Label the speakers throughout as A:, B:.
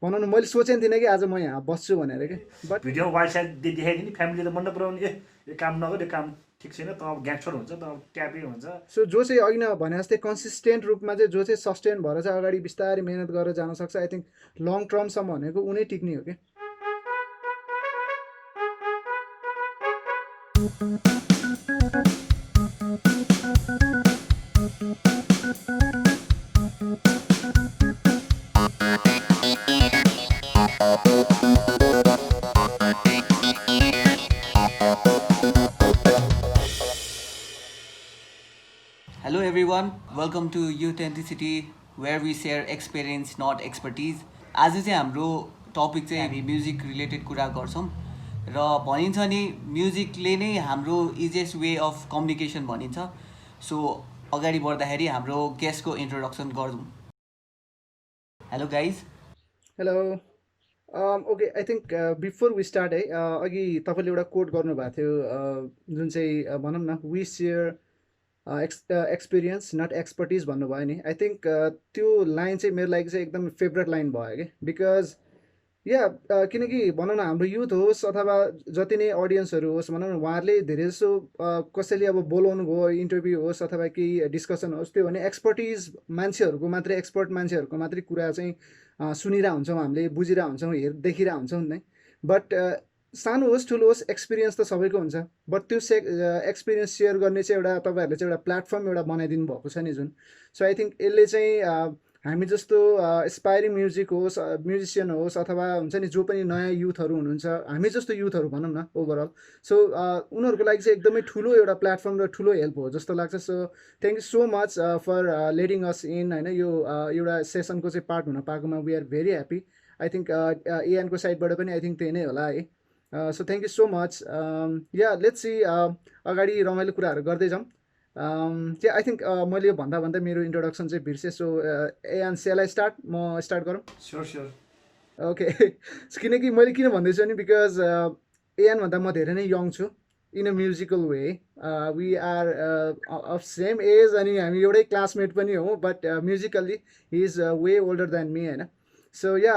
A: बनाउनु मैले सोचेको थिइनँ कि आज म यहाँ बस्छु भनेर कि। बट
B: भिडियोमा वाइल्ड साइड देखाइदियो नि फ्यामिलीले मन नपराउने यो काम नगर यो काम ठिक छैन त अब ग्याङ्स्टर हुन्छ त अब ट्यापै हुन्छ।
A: सो जो चाहिँ अघि न भने जस्तै कन्सिस्टेन्ट रूपमा चाहिँ जो चाहिँ सस्टेन भएर चाहिँ अगाडि बिस्तारै मेहनत गरेर जान सक्छ, आई थिङ्क लङ टर्मसम्म भनेको उनै टिक्ने हो कि।
C: Hello everyone, welcome to Authenticity where we share experience not expertise. आज चाहिँ हाम्रो टपिक चाहिँ हामी म्युजिक रिलेटेड कुरा गर्छौँ र भनिन्छ नि म्युजिकले नै हाम्रो इजिएस्ट वे अफ कम्युनिकेसन भनिन्छ। सो अगाडि बढ्दाखेरि हाम्रो गेस्टको इन्ट्रोडक्सन गरौँ। Hello guys.
A: Hello. Okay, I think before we start है, अघि तपाईँले एउटा कोट गर्नुभएको थियो, जुन चाहिँ भनौँ न we share experience not expertise भन्नुभयो नि। आई थिङ्क त्यो लाइन चाहिँ मेरो लागि चाहिँ एकदम फेभरेट लाइन भयो कि, बिकज या किनकि भनौँ न हाम्रो युथ होस् अथवा जति नै अडियन्सहरू होस् भनौँ न, उहाँहरूले धेरै जसो कसैले अब बोलाउनु भयो, इन्टरभ्यू होस् अथवा केही डिस्कसन होस्, त्यो भने एक्सपर्टिज मान्छेहरूको मात्रै, एक्सपर्ट मान्छेहरूको मात्रै कुरा चाहिँ सुनिरहेको हुन्छौँ, हामीले बुझिरहेको हुन्छौँ, देखिरहेको हुन्छौँ नि। बट सानो होस् ठुलो होस् एक्सपिरियन्स त सबैको हुन्छ, बट त्यो एक्सपिरियन्स सेयर गर्ने चाहिँ एउटा तपाईँहरूले चाहिँ एउटा प्लेटफर्म एउटा बनाइदिनु भएको छ नि जुन। सो आई थिङ्क यसले चाहिँ हामी जस्तो एस्पायरिङ म्युजिसियन होस् अथवा हुन्छ नि जो पनि नयाँ युथहरू हुनुहुन्छ, हामी जस्तो युथहरू भनौँ न ओभरअल, सो उनीहरूको लागि चाहिँ एकदमै ठुलो एउटा प्लेटफर्म र ठुलो हेल्प हो जस्तो लाग्छ। So thank you so much for letting us in होइन, यो एउटा सेसनको चाहिँ पार्ट हुन पाएकोमा we are very happy. I think एएनको साइडबाट पनि आई थिङ्क त्यही नै होला है। So thank you so much. Yeah let's see, अगाडि रमाइलो कुराहरू गर्दै जाउँ। चाहिँ आई थिङ्क मैले यो भन्दा भन्दा मेरो इन्ट्रोडक्सन चाहिँ बिर्सेँ। So and shall I start, म स्टार्ट गरौँ?
B: Sure sure.
A: ओके। किनकि मैले किन भन्दैछु नि, बिकज एनभन्दा म धेरै नै यङ छु in a musical way. We are of same age अनि हामी एउटै क्लासमेट पनि हौँ, but musically he is way older than me होइन। सो या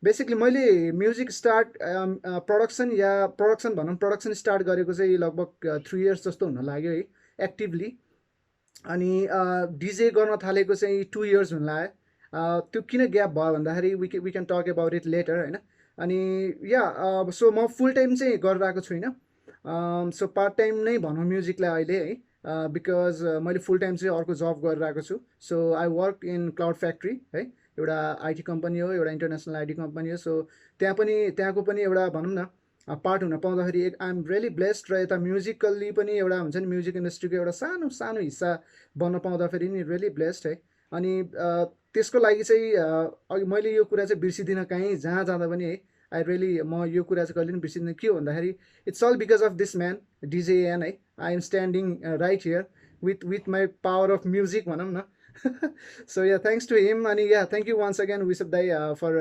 A: बेसिकली मैले म्युजिक स्टार्ट प्रोडक्सन भनौँ, प्रोडक्सन स्टार्ट गरेको चाहिँ लगभग 3 इयर्स जस्तो हुन लाग्यो है एक्टिभली। अनि डिजे गर्न थालेको चाहिँ 2 इयर्स हुन लाग्यो। त्यो किन ग्याप भयो भन्दाखेरि we can talk about it later होइन। अनि या सो म फुल टाइम चाहिँ गरिरहेको छुइनँ, सो पार्ट टाइम नै भनौँ म्युजिकलाई अहिले है, बिकज मैले फुल टाइम चाहिँ अर्को जब गरिरहेको छु। So I work in cloud factory है, एउटा आइटी कम्पनी हो, एउटा इन्टरनेसनल आइटी कम्पनी हो। सो त्यहाँको पनि एउटा भनौँ न पार्ट हुन पाउँदाखेरि आई एम रियली ब्लेस्ड। र यता म्युजिकल्ली पनि एउटा हुन्छ नि म्युजिक इन्डस्ट्रीको एउटा सानो सानो हिस्सा बन्न पाउँदाखेरि नि रियली ब्लेस्ड है। अनि त्यसको लागि चाहिँ अघि मैले यो कुरा चाहिँ बिर्सिदिनँ कहीँ जहाँ जाँदा पनि है, आई रियली म यो कुरा चाहिँ कहिले पनि बिर्सिदिनँ। के हो भन्दाखेरि it's all because of this man डिजेएन है। I am standing right here with my power of music भनौँ न। So yeah thanks to him. अनि yeah thank you once again विसप दाई फर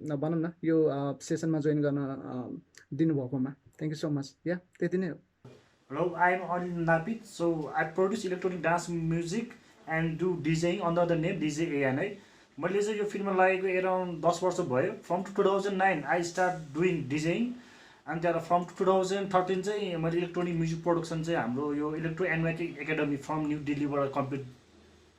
A: भनौँ न यो सेसनमा जोइन गर्न दिनुभएकोमा thank you so much. Yeah त्यति नै हो।
B: Hello, I am Anil Napit. So I produce electronic dance music and do DJing under the name DJ AN है। मैले चाहिँ यो फिल्ममा लागेको एराउन्ड 10 वर्ष भयो। फ्रम 2009 आई स्टार्ट डुइङ डिजेइङ, अनि त्यहाँबाट फ्रम 2013 चाहिँ मैले इलेक्ट्रोनिक म्युजिक प्रोडक्सन चाहिँ हाम्रो यो electro NYK academy from new दिल्लीबाट कम्प्लिट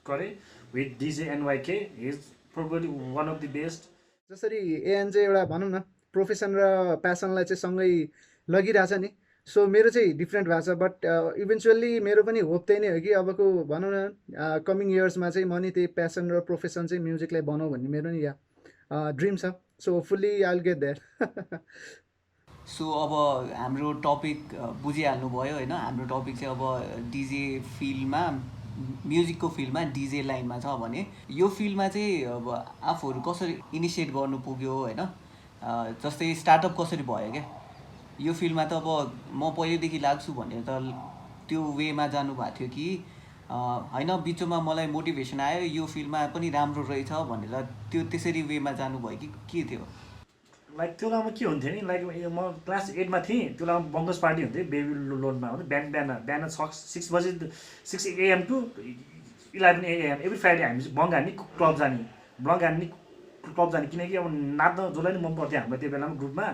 B: गरेँ with DJ NYK. Is probably one of the best.
A: जसरी एएन चाहिँ एउटा भनौँ न प्रोफेसन र प्यासनलाई चाहिँ सँगै लगिरहेछ नि, सो मेरो चाहिँ डिफ्रेन्ट भएको छ। बट इभेन्चुअल्ली मेरो पनि होप त्यही नै हो कि अबको भनौँ न कमिङ इयर्समा चाहिँ म नि त्यही प्यासन र प्रोफेसन चाहिँ म्युजिकलाई बनाऊ भन्ने मेरो नि या ड्रिम छ। So fully I will get there.
C: सो अब हाम्रो टपिक बुझिहाल्नु भयो होइन। हाम्रो टपिक चाहिँ अब डिजे फिल्डमा, म्युजिकको फिल्डमा डिजे लाइनमा छ भने यो फिल्डमा चाहिँ अब आफूहरू कसरी इनिसिएट गर्नु पुग्यो होइन, जस्तै स्टार्टअप कसरी भयो क्या यो फिल्डमा। त अब म पहिल्यैदेखि लाग्छु भनेर त त्यो वेमा जानुभएको थियो कि होइन, बिचमा मलाई मोटिभेसन आयो यो फिल्डमा पनि राम्रो रहेछ भनेर त्यो त्यसरी वेमा जानुभयो कि के थियो?
B: लाइक त्यो बेलामा के हुन्थ्यो नि, लाइक म क्लास 8मा थिएँ। त्यो बेलामा बङ्गस पार्टी हुन्थ्यो बेबी लोनमा हो, बिहान 6 बजे 6 AM to 11 AM every Friday हामी बङ्ग हान्ने, क्लब जाने, ब्लग हान्ने, क्लब जाने किनकि अब नाच्न जसलाई नि मन पर्थ्यो हाम्रो त्यो बेलामा ग्रुपमा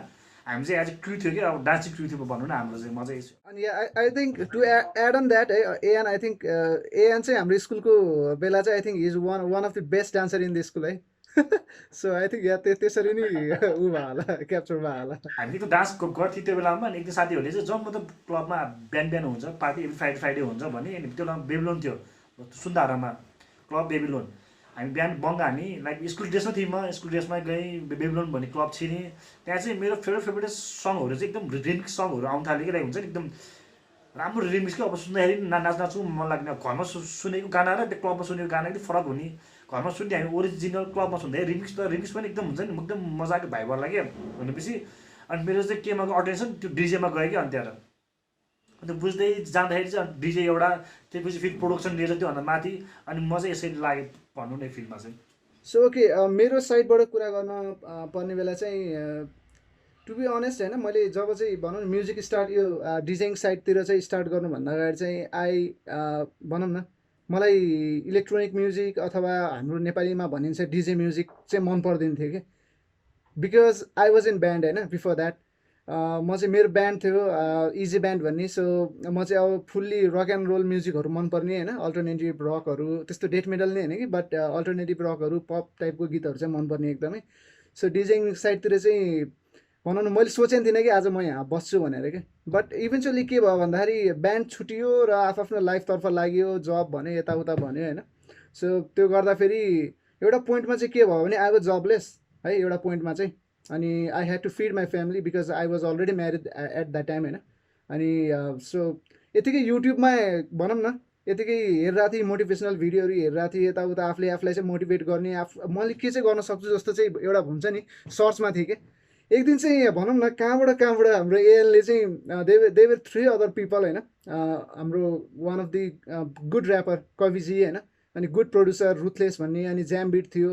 B: हामी चाहिँ एज अ क्रू थियो कि अब डान्सिङ क्रू थियो भनौँ न हाम्रो चाहिँ म चाहिँ
A: अनि I think to add on that है एएन आई थिङ्क एएन चाहिँ हाम्रो स्कुलको बेला चाहिँ I think is one of the best dancer in the school है सो आई थिङ्क त्यसरी नै ऊ भयो होला क्याप्चर भयो होला
B: हामीले त डान्स गर्थ्यौँ त्यो बेलामा अनि एकदिन साथीहरूले चाहिँ जब मतलब क्लबमा बिहान बिहान हुन्छ पार्टी एभ्री फ्राइडे हुन्छ भने अनि त्यो बेलामा बेबिलोन थियो सुन्दारामा क्लब बेबिलोन हामी बिहान बङ्ग हामी लाइक स्कुल ड्रेसमा थियौँ म स्कुल ड्रेसमा गएँ बेबिलोन भन्ने क्लब छिरेँ त्यहाँ चाहिँ मेरो फेभरेट सङहरू चाहिँ एकदम रिमिक्स सङहरू आउनु थाल्यो कि लाइक हुन्छ नि एकदम राम्रो रिमिक्स कि अब सुन्दाखेरि नाच्नु मन लाग्ने घरमा सुनेको गाना र त्यो क्लबमा सुनेको गाना एकदम फरक हुने घरमा सुन्ने हामी ओरिजिनल क्लबमा सुन्दाखेरि रिमिक्स पनि एकदम हुन्छ नि एकदम मजाको भाइब होला क्या भनेपछि अनि मेरो चाहिँ केमा अटेन्सन त्यो डिजेमा गयो कि अनि त्यहाँ अन्त बुझ्दै जाँदाखेरि चाहिँ डिजे एउटा त्यसपछि फेरि प्रोडक्सन लिएर त्योभन्दा माथि अनि म चाहिँ यसरी लागेँ भनौँ न फिल्डमा चाहिँ
A: सो ओके मेरो साइडबाट कुरा गर्न पर्ने बेला चाहिँ टु बी अनेस्ट होइन मैले जब चाहिँ भनौँ न म्युजिक स्टार्ट यो डिजाइन साइडतिर चाहिँ स्टार्ट गर्नुभन्दा अगाडि चाहिँ भनौँ न मलाई इलेक्ट्रोनिक म्युजिक अथवा हाम्रो नेपालीमा भनिन्छ डिजे म्युजिक चाहिँ मन पर्दैन थियो कि because I was in band होइन बिफोर द्याट म चाहिँ मेरो ब्यान्ड थियो इजी ब्यान्ड भन्ने सो म चाहिँ अब फुल्ली रक एन्ड रोल म्युजिकहरू मनपर्ने होइन अल्टरनेटिभ रकहरू त्यस्तो डेथ मेटल नै होइन कि बट अल्टरनेटिभ रकहरू पप टाइपको गीतहरू चाहिँ मनपर्ने एकदमै सो डिजाइन साइडतिर चाहिँ भनौँ न मैले सोचेको थिइनँ कि आज म यहाँ बस्छु भनेर क्या बट इभेन्चुअली के भयो भन्दाखेरि ब्यान्ड छुट्यो र आफ्नो लाइफतर्फ लाग्यो जब भन्यो यताउता भन्यो होइन सो त्यो गर्दाखेरि एउटा पोइन्टमा चाहिँ के भयो भने आई वाज जबलेस है एउटा पोइन्टमा चाहिँ अनि I had to feed my family because I was already married at that time होइन अनि सो यतिकै युट्युबमा भनौँ न यतिकै हेरिरहेको थिएँ मोटिभेसनल भिडियोहरू हेरिरहेको थिएँ यताउता आफूलाई चाहिँ मोटिभेट गर्ने मैले के चाहिँ गर्न सक्छु जस्तो चाहिँ एउटा हुन्छ नि सर्चमा थिएँ कि एक दिन चाहिँ भनौँ न कहाँबाट हाम्रो एएलले चाहिँ देवर 3 अदर पिपल होइन हाम्रो one of the good rapper कविजी होइन अनि गुड प्रड्युसर रुथलेस भन्ने अनि ज्यामबिट थियो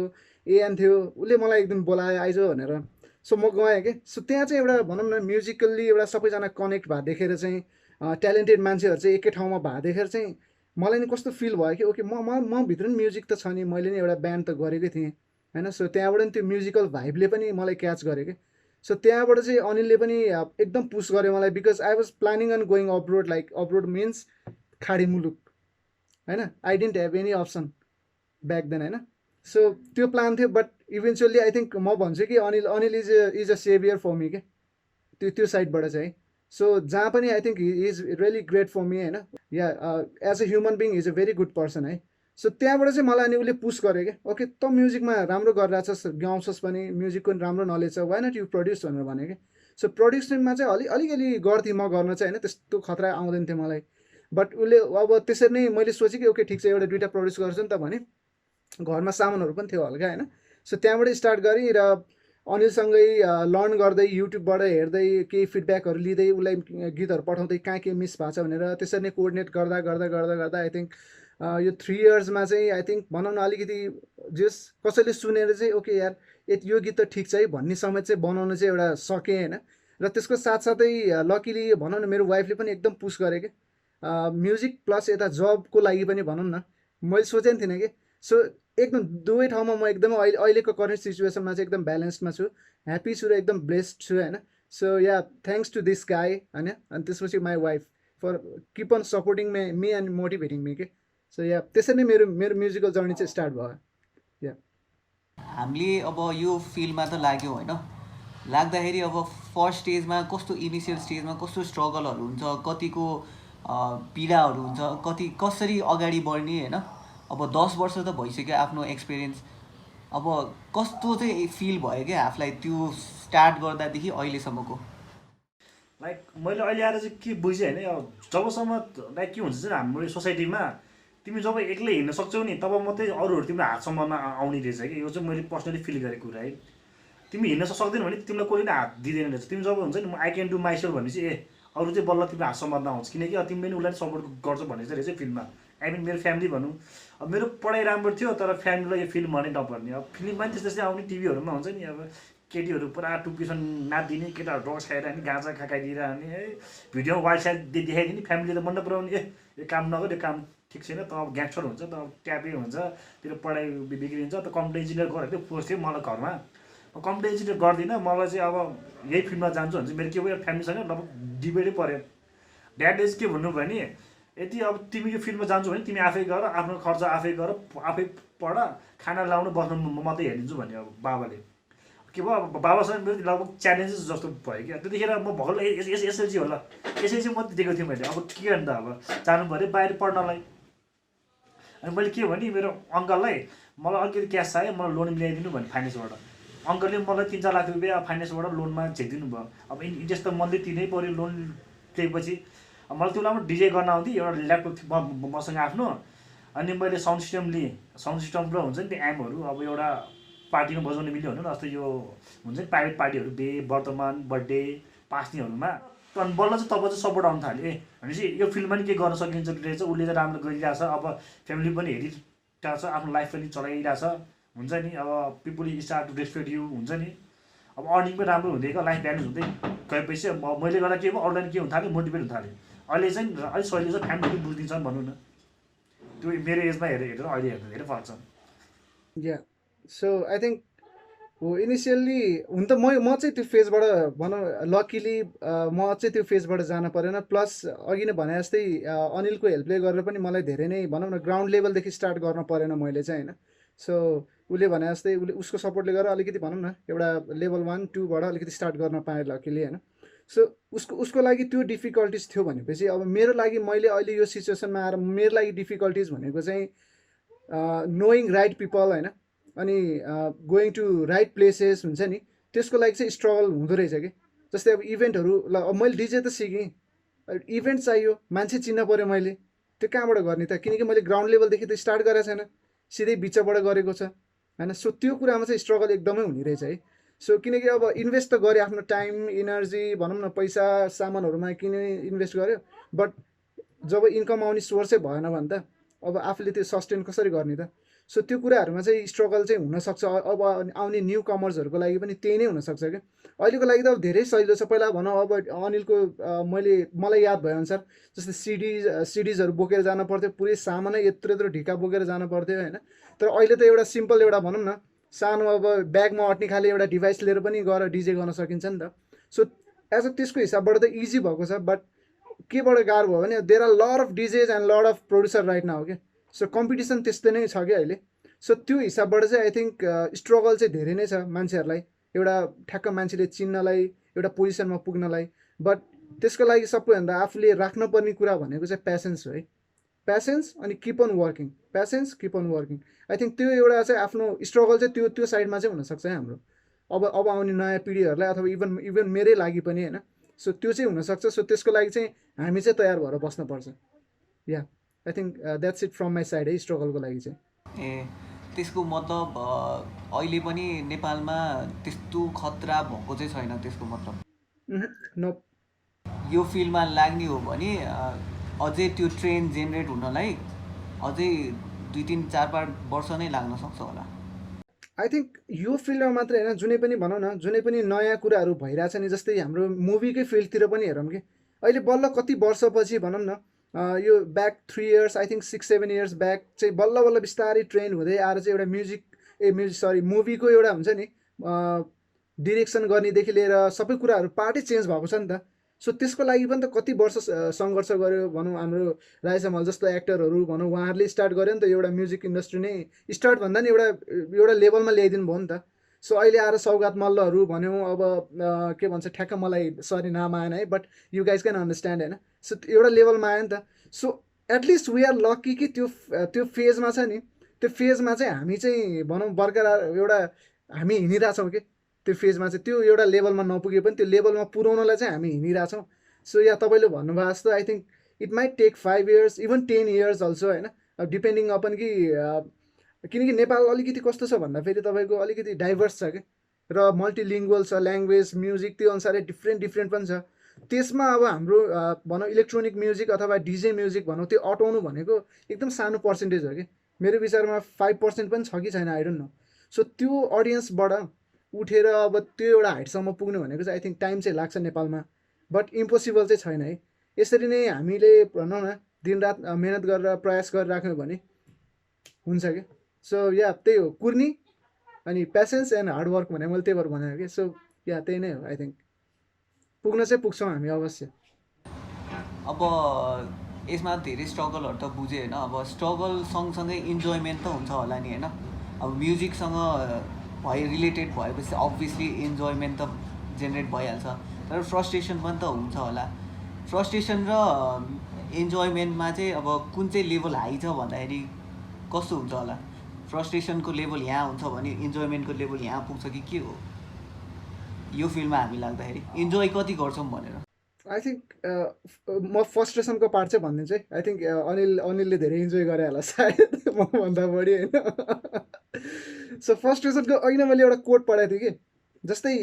A: एएन थियो उसले मलाई एक दिन बोलायो आइज भनेर सो म गएँ कि सो त्यहाँ चाहिँ एउटा भनौँ न म्युजिकल्ली एउटा सबैजना कनेक्ट भएको देखेर चाहिँ ट्यालेन्टेड मान्छेहरू चाहिँ एकै ठाउँमा भएको देखेर चाहिँ मलाई नि कस्तो फिल भयो कि ओके म भित्र नि म्युजिक त छ नि मैले नि एउटा ब्यान्ड त गरेकै थिएँ होइन सो त्यहाँबाट नि त्यो म्युजिकल भाइबले पनि मलाई क्याच गरेँ कि सो त्यहाँबाट चाहिँ अनिलले पनि एकदम पुस गर्यो मलाई because I was planning on going abroad like abroad means खाडी मुलुक होइन I didn't have any option back then होइन सो त्यो प्लान थियो बट इभेन्चुअली आई थिङ्क म भन्छु कि Anil is a saviour for me के त्यो साइडबाट चाहिँ सो जहाँ पनि I think he is really great for me होइन yeah as a human being is a very good person है सो त्यहाँबाट चाहिँ मलाई अनि उसले पुस गर्यो क्या ओके त म्युजिकमा राम्रो गरिरहेछस् गाउँछस् पनि म्युजिकको पनि राम्रो नलेज छ वाइ नट यु प्रड्युस भनेर भन्यो कि सो प्रड्युसनमा चाहिँ अलिकति गर्थेँ म गर्न चाहिँ होइन त्यस्तो खतरा आउँदैन थियो मलाई बट उसले अब त्यसरी नै मैले सोचेँ कि ओके ठिक छ एउटा दुइटा प्रड्युस गर्छु नि त भने घरमा सामानहरू पनि थियो हल्का होइन सो त्यहाँबाट स्टार्ट गरेँ र अनिलसँगै लर्न गर्दै युट्युबबाट हेर्दै केही फिडब्याकहरू लिँदै उसलाई गीतहरू पठाउँदै कहाँ के मिस भएको छ भनेर त्यसरी नै कोअर्डिनेट गर्दा आई थिङ्क यो 3 इयर्समा चाहिँ आई थिङ्क भनौँ न अलिकति जस कसैले सुनेर चाहिँ ओके यार यो गीत त ठिक छ है भन्ने समेत चाहिँ बनाउनु चाहिँ एउटा सकेँ होइन र त्यसको साथसाथै लकिली भनौँ न मेरो वाइफले पनि एकदम पुस गरेँ कि म्युजिक प्लस यता जबको लागि पनि भनौँ न मैले सोचेको थिइनँ कि सो एकदम दुवै ठाउँमा म एकदमै अहिलेको करेन्ट सिचुएसनमा चाहिँ एकदम ब्यालेन्समा छु ह्याप्पी छु र एकदम ब्लेस्ड छु होइन so yeah thanks to this guy होइन अनि त्यसपछि my wife for keep on supporting me and motivating me के सो या त्यसरी नै मेरो म्युजिकल जर्नी चाहिँ स्टार्ट भयो या
C: हामीले अब यो फिल्डमा त लाग्यो होइन लाग्दाखेरि अब फर्स्ट स्टेजमा कस्तो इनिसियल स्टेजमा कस्तो स्ट्रगलहरू हुन्छ कतिको पीडाहरू हुन्छ कसरी अगाडि बढ्ने होइन अब 10 वर्ष त भइसक्यो आफ्नो एक्सपिरियन्स अब कस्तो चाहिँ फिल भयो क्या आफूलाई त्यो स्टार्ट गर्दादेखि अहिलेसम्मको
B: लाइक मैले अहिले आएर चाहिँ के बुझेँ होइन अब जबसम्म लाइक के हुन्छ चाहिँ हाम्रो सोसाइटीमा तिमी जब एक्लै हिँड्न सक्छौ नि तब मात्रै अरूहरू तिमीलाई हातसम्ममा आउने रहेछ कि यो चाहिँ मैले पर्सनली फिल गरेको कुरा है तिमी हिँड्न सक्दैन भने तिमीलाई कोही नै हात दिँदैन रहेछ तिमी जब हुन्छ नि म आई क्यान डु माइसेल्फ भनेपछि अरू चाहिँ बल्ल तिमीलाई हातसम्म आउँछ किनकि तिमीले पनि उसलाई सपोर्ट गर्छौ भन्ने चाहिँ रहेछ फिल्ममा आई मिन मेरो फ्यामिली भनौँ अब मेरो पढाइ राम्रो थियो तर फ्यामिलीलाई यो फिल्म भने नपर्ने अब फिल्ममा पनि त्यस्तै आउने टिभीहरूमा हुन्छ नि अब केटीहरू पुरा टुप्पीसँग नाचिदिने केटाहरू ड्रग्स खाएर नि गाँजा खाइदिएर अनि है भिडियोमा वाइल्ड साइड देखाइदिने फ्यामिलीले मन नपराउने यो काम नगर यो काम ठिक छैन त अब ग्याङ्स्टर हुन्छ त अब ट्यापे हुन्छ तेरो पढाइ बिग्रिन्छ त कम्प्युटर इन्जिनियर गरेर त्यो पोस्ट थियो मलाई घरमा कम्प्युटर इन्जिनियर गर्दिनँ मलाई चाहिँ अब यही फिल्डमा जान्छु भने चाहिँ मेरो के भयो फ्यामिलीसँग लगभग डिबेटै पऱ्यो ड्याडले चाहिँ के भन्नुभयो भने यदि अब तिमी यो फिल्डमा जान्छु भने तिमी आफै गर आफ्नो खर्च आफै गर आफै पढ खाना लाउनु बस्नु म मात्रै हेरिदिन्छु भन्यो अब बाबाले के भयो अब बाबासँग मेरो लगभग च्यालेन्जेस जस्तो भयो क्या त्यतिखेर म भर्खर एसएलसी होला एसएलसी मात्रै दिएको थिएँ मैले अब के गर्नु त अब जानु पऱ्यो बाहिर पढ्नलाई अनि मैले के भने मेरो अङ्कललाई मलाई अलिकति क्यास चाहियो मलाई लोन मिलाइदिनु भने फाइनेन्सबाट अङ्कलले मलाई 3-4 लाख रुपियाँ फाइनेन्सबाट लोनमा झेकिदिनु भयो अब इन्ट्रेस्ट त मन्थली तिर्नै पऱ्यो लोन लिएपछि अब मलाई त्यो बेलामा डिजे गर्न आउँथ्यो एउटा ल्यापटप थियो मसँग आफ्नो अनि मैले साउन्ड सिस्टम लिएँ साउन्ड सिस्टम र हुन्छ नि त्यो एमहरू अब एउटा पार्टीमा बजाउने मिल्यो भने जस्तो यो हुन्छ नि प्राइभेट पार्टीहरू बे वर्तमान बर्थडे पास्नीहरूमा अनि बल्ल चाहिँ तब चाहिँ सपोर्ट आउनु थाल्यो भनेपछि यो फिल्डमा नि के गर्न सकिन्छ रहेछ उसले चाहिँ राम्रो गरिरहेछ अब फ्यामिली पनि हेरिरहेको छ आफ्नो लाइफ पनि चलाइरहेछ हुन्छ नि अब people start to respect you हुन्छ नि अब अर्निङ पनि राम्रो हुँदै गयो लाइफ ब्यालेन्स हुँदै गएपछि मैले गर्दा के भयो अरूलाई के हुन थाल्यो मोटिभेट हुन थाल्यो अहिले चाहिँ अलिक सहिले चाहिँ फ्यामिली बुझिदिन्छन् भनौँ न त्यो मेरो एजमा हेरेर अहिले हेर्दा धेरै फरक छ
A: या सो आई थिङ्क हो इनिसियल्ली हुन त म चाहिँ त्यो फेजबाट भनौँ लकिली म चाहिँ त्यो फेजबाट जान परेन प्लस अघि नै भने जस्तै अनिलको हेल्पले गरेर पनि मलाई धेरै नै भनौँ न ग्राउन्ड लेभलदेखि स्टार्ट गर्न परेन मैले चाहिँ होइन सो उसले भने जस्तै उसको सपोर्टले गर्दा अलिकति भनौँ न एउटा लेभल 1, 2बाट अलिकति स्टार्ट गर्न पाएँ लकिली होइन सो उसको लागि त्यो डिफिकल्टिज थियो भनेपछि अब मेरो लागि मैले अहिले यो सिचुएसनमा आएर मेरो लागि डिफिकल्टिज भनेको चाहिँ नोइङ राइट पिपल होइन अनि गोइङ टु राइट प्लेसेस हुन्छ नि त्यसको लागि चाहिँ स्ट्रगल हुँदो रहेछ कि जस्तै अब इभेन्टहरू ल अब मैले डिजे त सिकेँ इभेन्ट चाहियो मान्छे चिन्न पऱ्यो मैले त्यो कहाँबाट गर्ने त किनकि मैले ग्राउन्ड लेभलदेखि त स्टार्ट गरेको छैन सिधै बिचबाट गरेको छ होइन सो त्यो कुरामा चाहिँ स्ट्रगल एकदमै हुने रहेछ है सो किनकि अब इन्भेस्ट त गरेँ आफ्नो टाइम इनर्जी भनौँ न पैसा सामानहरूमा किन इन्भेस्ट गर्यो बट जब इन्कम आउने सोर्सै भएन भने त अब आफूले त्यो सस्टेन कसरी गर्ने त सो त्यो कुराहरूमा चाहिँ स्ट्रगल चाहिँ हुनसक्छ अब आउने न्यू कमर्सहरूको लागि पनि त्यही नै हुनसक्छ क्या अहिलेको लागि त अब धेरै सजिलो छ पहिला भनौँ अब अनिलको मलाई याद भएअनुसार जस्तै सिडिजहरू बोकेर जानु पर्थ्यो पुरै सामानै यत्रो यत्रो ढिका बोकेर जानु पर्थ्यो होइन तर अहिले त एउटा सिम्पल एउटा भनौँ न सानो अब ब्यागमा अट्ने खाले एउटा डिभाइस लिएर पनि गएर डिजे गर्न सकिन्छ नि त सो एज अ त्यसको हिसाबबाट त इजी भएको छ बट केबाट गाह्रो भयो भने there are lot of DJs and lot of producer right now के सो कम्पिटिसन त्यस्तै नै छ क्या अहिले सो त्यो हिसाबबाट चाहिँ आई थिङ्क स्ट्रगल चाहिँ धेरै नै छ मान्छेहरूलाई एउटा ठ्याक्क मान्छेले चिन्नलाई एउटा पोजिसनमा पुग्नलाई बट त्यसको लागि सबैभन्दा आफूले राख्नुपर्ने कुरा भनेको चाहिँ प्यासेन्स हो है प्यासेन्स अनि keep on working patience keep on working I think त्यो एउटा चाहिँ आफ्नो स्ट्रगल चाहिँ त्यो साइडमा चाहिँ हुनसक्छ है हाम्रो अब आउने नयाँ पिँढीहरूलाई अथवा इभन मेरै लागि पनि होइन सो त्यो चाहिँ हुनसक्छ सो त्यसको लागि चाहिँ हामी चाहिँ तयार भएर बस्नुपर्छ yeah I think that's it from my side है स्ट्रगलको लागि चाहिँ
C: ए त्यसको मतलब अहिले पनि नेपालमा त्यस्तो खतरा भएको चाहिँ छैन त्यसको मतलब
A: नो
C: यो फिल्डमा लाग्ने हो भने अझै त्यो ट्रेन जेनेरेट हुनलाई अझै 2-3-4 वर्ष नै लाग्न सक्छ होला
A: आई थिङ्क यो फिल्डमा मात्रै होइन जुनै पनि भनौँ न जुनै पनि नयाँ कुराहरू भइरहेछ नि जस्तै हाम्रो मुभीकै फिल्डतिर पनि हेरौँ कि अहिले बल्ल कति वर्षपछि भनौँ न यो back 3 years I think 6-7 years back चाहिँ बल्ल बल्ल बिस्तारै ट्रेन हुँदै आएर चाहिँ एउटा मुभीको एउटा हुन्छ नि डिरेक्सन गर्नेदेखि लिएर सबै कुराहरू पार्टै चेन्ज भएको छ नि त सो त्यसको लागि पनि त कति वर्ष सङ्घर्ष गर्यो भनौँ हाम्रो राजेश हमाल जस्तो एक्टरहरू भनौँ उहाँहरूले स्टार्ट गर्यो नि त एउटा म्युजिक इन्डस्ट्री नै स्टार्ट भन्दा नि एउटा लेभलमा ल्याइदिनु भयो नि त सो अहिले आएर सौगात मल्लहरू भन्यौँ अब के भन्छ ठ्याक्क मलाई सरी नाम आएन है but you guys can understand होइन सो एउटा लेभलमा आयो नि त so at least we are lucky कि त्यो फेजमा छ नि त्यो फेजमा चाहिँ हामी चाहिँ भनौँ बरकरार एउटा हामी हिँडिरहेछौँ कि त्यो फेजमा चाहिँ त्यो एउटा लेभलमा नपुगे पनि त्यो लेभलमा पुर्याउनलाई चाहिँ हामी हिँडिरहेछौँ सो या तपाईँले भन्नुभएको जस्तो I think it might take 5 years even 10 years also होइन अब डिपेन्डिङ अपन कि किनकि नेपाल अलिकति कस्तो छ भन्दाखेरि तपाईँको अलिकति डाइभर्स छ कि र मल्टिलिङ्गुअल छ ल्याङ्ग्वेज म्युजिक त्यो अनुसारै डिफ्रेन्ट पनि छ त्यसमा अब हाम्रो भनौँ इलेक्ट्रोनिक म्युजिक अथवा डिजे म्युजिक भनौँ त्यो अटाउनु भनेको एकदम सानो पर्सेन्टेज हो कि मेरो विचारमा 5% पनि छ कि छैन आई डोन्ट नो सो त्यो अडियन्सबाट उठेर अब त्यो एउटा हाइटसम्म पुग्नु भनेको चाहिँ आई थिङ्क टाइम चाहिँ लाग्छ नेपालमा बट इम्पोसिबल चाहिँ छैन है यसरी नै हामीले भनौँ न दिनरात मेहनत गरेर प्रयास गरिराख्यो भने हुन्छ क्या। सो या त्यही हो, कुर्नी अनि पेसेन्स एन्ड हार्डवर्क भने मैले त्यही भएर भनेको कि। सो या त्यही नै हो आई थिङ्क, पुग्न चाहिँ पुग्छौँ हामी अवश्य।
C: अब यसमा धेरै स्ट्रगलहरू त बुझेँ होइन, अब स्ट्रगल सँगसँगै इन्जोयमेन्ट त हुन्छ होला नि होइन। अब म्युजिकसँग रिलेटेड भएपछि अभियसली इन्जोयमेन्ट त जेनेरेट भइहाल्छ, तर फ्रस्ट्रेसन पनि त हुन्छ होला। फ्रस्ट्रेसन र इन्जोयमेन्टमा चाहिँ अब कुन चाहिँ लेभल हाई छ भन्दाखेरि कस्तो हुन्छ होला? फ्रस्ट्रेसनको लेभल यहाँ हुन्छ भने इन्जोयमेन्टको लेभल यहाँ पुग्छ कि के हो यो फिल्डमा हामी लाग्दाखेरि? इन्जोय कति गर्छौँ भनेर
A: आई थिङ्क म फ्रस्ट्रेसनको पार्ट चाहिँ भनिदिन्छु है। आई थिङ्क अनिलले धेरै इन्जोय गरे होला सायद मभन्दा बढी होइन। सो फ्रस्ट्रेसनको अघि नै मैले एउटा कोट पढाएको थिएँ कि, जस्तै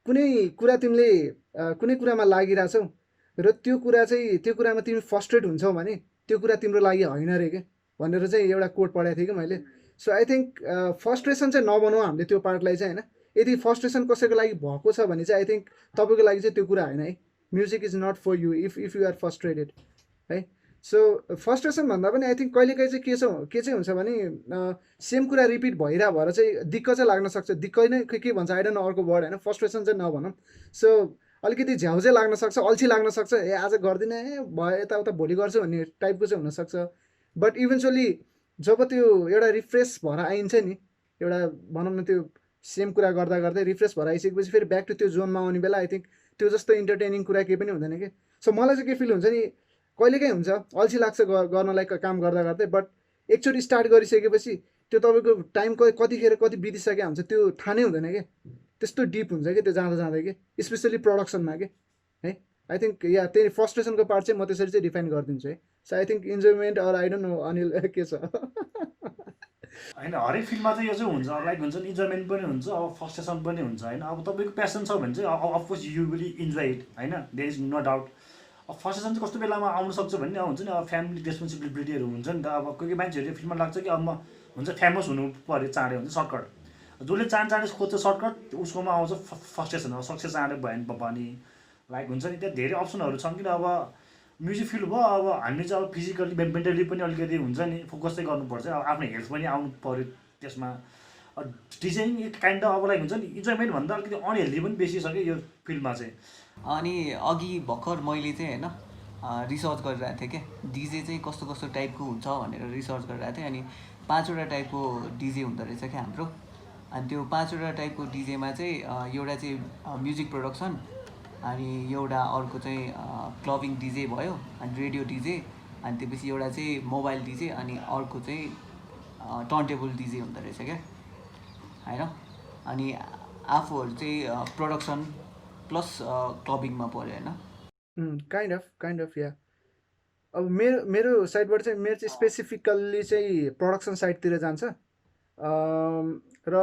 A: कुनै कुरा तिमीले कुनै कुरामा लागिरहेछौ र त्यो कुरामा तिमी फ्रस्ट्रेट हुन्छौ भने त्यो कुरा तिम्रो लागि होइन रे के भनेर चाहिँ एउटा कोट पढाएको थिएँ कि मैले। सो आई थिङ्क फ्रस्ट्रेसन चाहिँ नबनाऊ हामीले त्यो पार्टलाई चाहिँ होइन। यदि फ्रस्ट्रेसन कसैको लागि भएको छ भने चाहिँ आई थिङ्क तपाईँको लागि चाहिँ त्यो कुरा होइन है। Music is not for you if you are frustrated है। सो फ्रस्ट्रेसन भन्दा पनि आई थिङ्क कहिलेकाहीँ चाहिँ के चाहिँ हुन्छ भने सेम कुरा रिपिट भएर चाहिँ दिक्क चाहिँ लाग्न सक्छ। दिक्क नै के भन्छ आई डोन्ट नो अर्को वर्ड होइन, फ्रस्ट्रेसन चाहिँ नभनौँ। सो अलिकति झ्याउ चाहिँ लाग्न सक्छ, अल्छी लाग्न सक्छ, ए आज गर्दिनँ, ए भयो यताउता भोलि गर्छु भन्ने टाइपको चाहिँ हुनसक्छ। बट इभेन्चुअली जब त्यो एउटा रिफ्रेस भएर आइन्छ नि, एउटा भनौँ न त्यो सेम कुरा गर्दा गर्दै रिफ्रेस भएर आइसकेपछि फेरि ब्याक टु त्यो जोनमा आउने बेला आई थिङ्क त्यो जस्तो इन्टरटेनिङ कुरा केही पनि हुँदैन कि। सो मलाई चाहिँ के फिल हुन्छ नि, कहिलेकाहीँ हुन्छ अल्छी लाग्छ गर्नलाई काम गर्दा गर्दै, बट एकचोटि स्टार्ट गरिसकेपछि त्यो तपाईँको टाइम कतिखेर कति बितिसकेको हुन्छ त्यो थाहा नै हुँदैन कि। त्यस्तो डिप हुन्छ कि त्यो जाँदा जाँदै कि, स्पेसली प्रडक्सनमा कि है। आई थिङ्क या त्यही फ्रस्ट्रेसनको पार्ट चाहिँ म त्यसरी चाहिँ डिफाइन गरिदिन्छु है। So I think enjoyment or I don't know Anil के छ।
B: होइन, हरेक फिल्डमा चाहिँ यो चाहिँ हुन्छ, लाइक हुन्छ नि, इन्जोयमेन्ट पनि हुन्छ, अब फ्रस्ट्रेसन पनि हुन्छ होइन। अब तपाईँको प्यासन छ भने चाहिँ of course you will enjoy it होइन, देयर इज नो डाउट। अब फ्रस्ट्रेसन चाहिँ कस्तो बेलामा आउन सक्छ भन्ने अब हुन्छ नि, अब फ्यामिली रेस्पोन्सिबिलिटीहरू हुन्छ नि त। अब कोही कोही मान्छेहरू यो फिल्ममा लाग्छ कि अब म हुन्छ फेमस हुनु पऱ्यो चाँडै, हुन्छ सर्टकट, जसले चाँडै खोज्छ सर्टकट उसकोमा आउँछ फ्रस्ट्रेसन। अब सक्सेस चाँडै भयो भने लाइक हुन्छ नि, त्यहाँ धेरै अप्सनहरू छन्। किन अब म्युजिक फिल्ड भयो, अब हामी चाहिँ अब फिजिकली मेन्टली पनि अलिकति हुन्छ नि फोकस चाहिँ गर्नुपर्छ, अब आफ्नो हेल्थ पनि आउनु पऱ्यो त्यसमा। डिजाइनिङ एक काइन्ड अब लाइक हुन्छ नि, इन्जोयमेन्ट भन्दा अलिकति अनहेल्दी पनि बेसी छ कि यो फिल्डमा चाहिँ।
C: अनि अघि भर्खर मैले चाहिँ होइन रिसर्च गरिरहेको थिएँ क्या, डिजे चाहिँ कस्तो कस्तो टाइपको हुन्छ भनेर रिसर्च गरिरहेको थिएँ। अनि 5वटा टाइपको डिजे हुँदो रहेछ क्या हाम्रो। अनि त्यो 5वटा टाइपको डिजेमा चाहिँ एउटा चाहिँ म्युजिक प्रोडक्सन, अनि एउटा अर्को चाहिँ क्लबिङ डिजे भयो, अनि रेडियो डिजे, अनि त्यसपछि एउटा चाहिँ मोबाइल डिजे, अनि अर्को चाहिँ टर्नटेबल डिजे हुँदो रहेछ क्या होइन। अनि आफूहरू चाहिँ प्रोडक्सन प्लस क्लबिङमा पऱ्यो होइन।
A: काइन्ड अफ या। अब मेरो साइडबाट चाहिँ मेरो चाहिँ स्पेसिफिकल्ली चाहिँ प्रडक्सन साइडतिर जान्छ र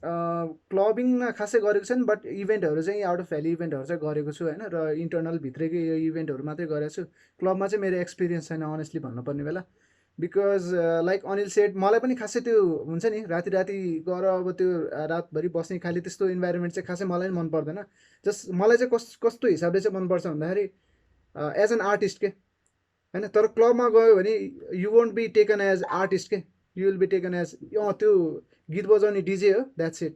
A: क्लबिङमा खासै गरेको छैन, बट इभेन्टहरू चाहिँ आउट अफ भ्याली इभेन्टहरू चाहिँ गरेको छु होइन। र इन्टरनल भित्रकै यो इभेन्टहरू मात्रै गरेको छु। क्लबमा चाहिँ मेरो एक्सपिरियन्स छैन अनेस्टली भन्नुपर्ने बेला, बिकज लाइक अनिल सेट मलाई पनि खासै त्यो हुन्छ नि राति गएर अब त्यो रातभरि बस्ने खालि त्यस्तो इन्भाइरोमेन्ट चाहिँ खासै मलाई पनि मन पर्दैन। जस्ट मलाई चाहिँ कस्तो हिसाबले चाहिँ मनपर्छ भन्दाखेरि एज एन आर्टिस्ट के होइन। तर क्लबमा गयो भने you won't be taken as artist के, you will be taken as त्यो गीत बजाउने डिजे हो, द्याट्स इट।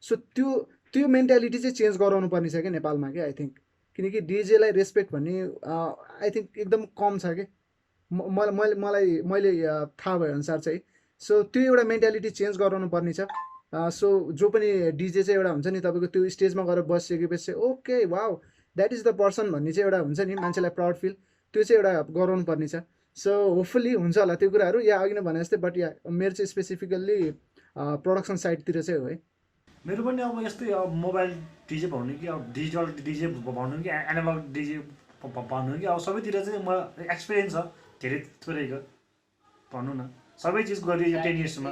A: सो त्यो मेन्टालिटी चाहिँ चेन्ज गराउनु पर्ने छ क्या नेपालमा क्या आई थिङ्क। किनकि डिजेलाई रेस्पेक्ट भन्ने आई थिङ्क एकदम कम छ कि मैले थाहा भएअनुसार चाहिँ। सो त्यो एउटा मेन्टालिटी चेन्ज गराउनु पर्ने छ। सो जो पनि डिजे चाहिँ एउटा हुन्छ नि तपाईँको त्यो स्टेजमा गएर बसिसकेपछि चाहिँ okay wow that is the person भन्ने चाहिँ एउटा हुन्छ नि मान्छेलाई प्राउड फिल, त्यो चाहिँ एउटा गराउनु पर्ने छ। सो होपफुल्ली हुन्छ होला त्यो कुराहरू, या अघि नै भने जस्तै। बट या मेरो चाहिँ स्पेसिफिकल्ली प्रोडक्सन साइडतिर चाहिँ हो है।
B: मेरो पनि अब यस्तै अब मोबाइल डिजे भन्नु कि अब डिजिटल डिजे भन्नु कि एनालग डिजे भन्नु कि अब सबैतिर चाहिँ म एक्सपिरियन्स छ धेरै थोरैको भनौँ न। सबै चिज गरियो यो 10 इयर्समा।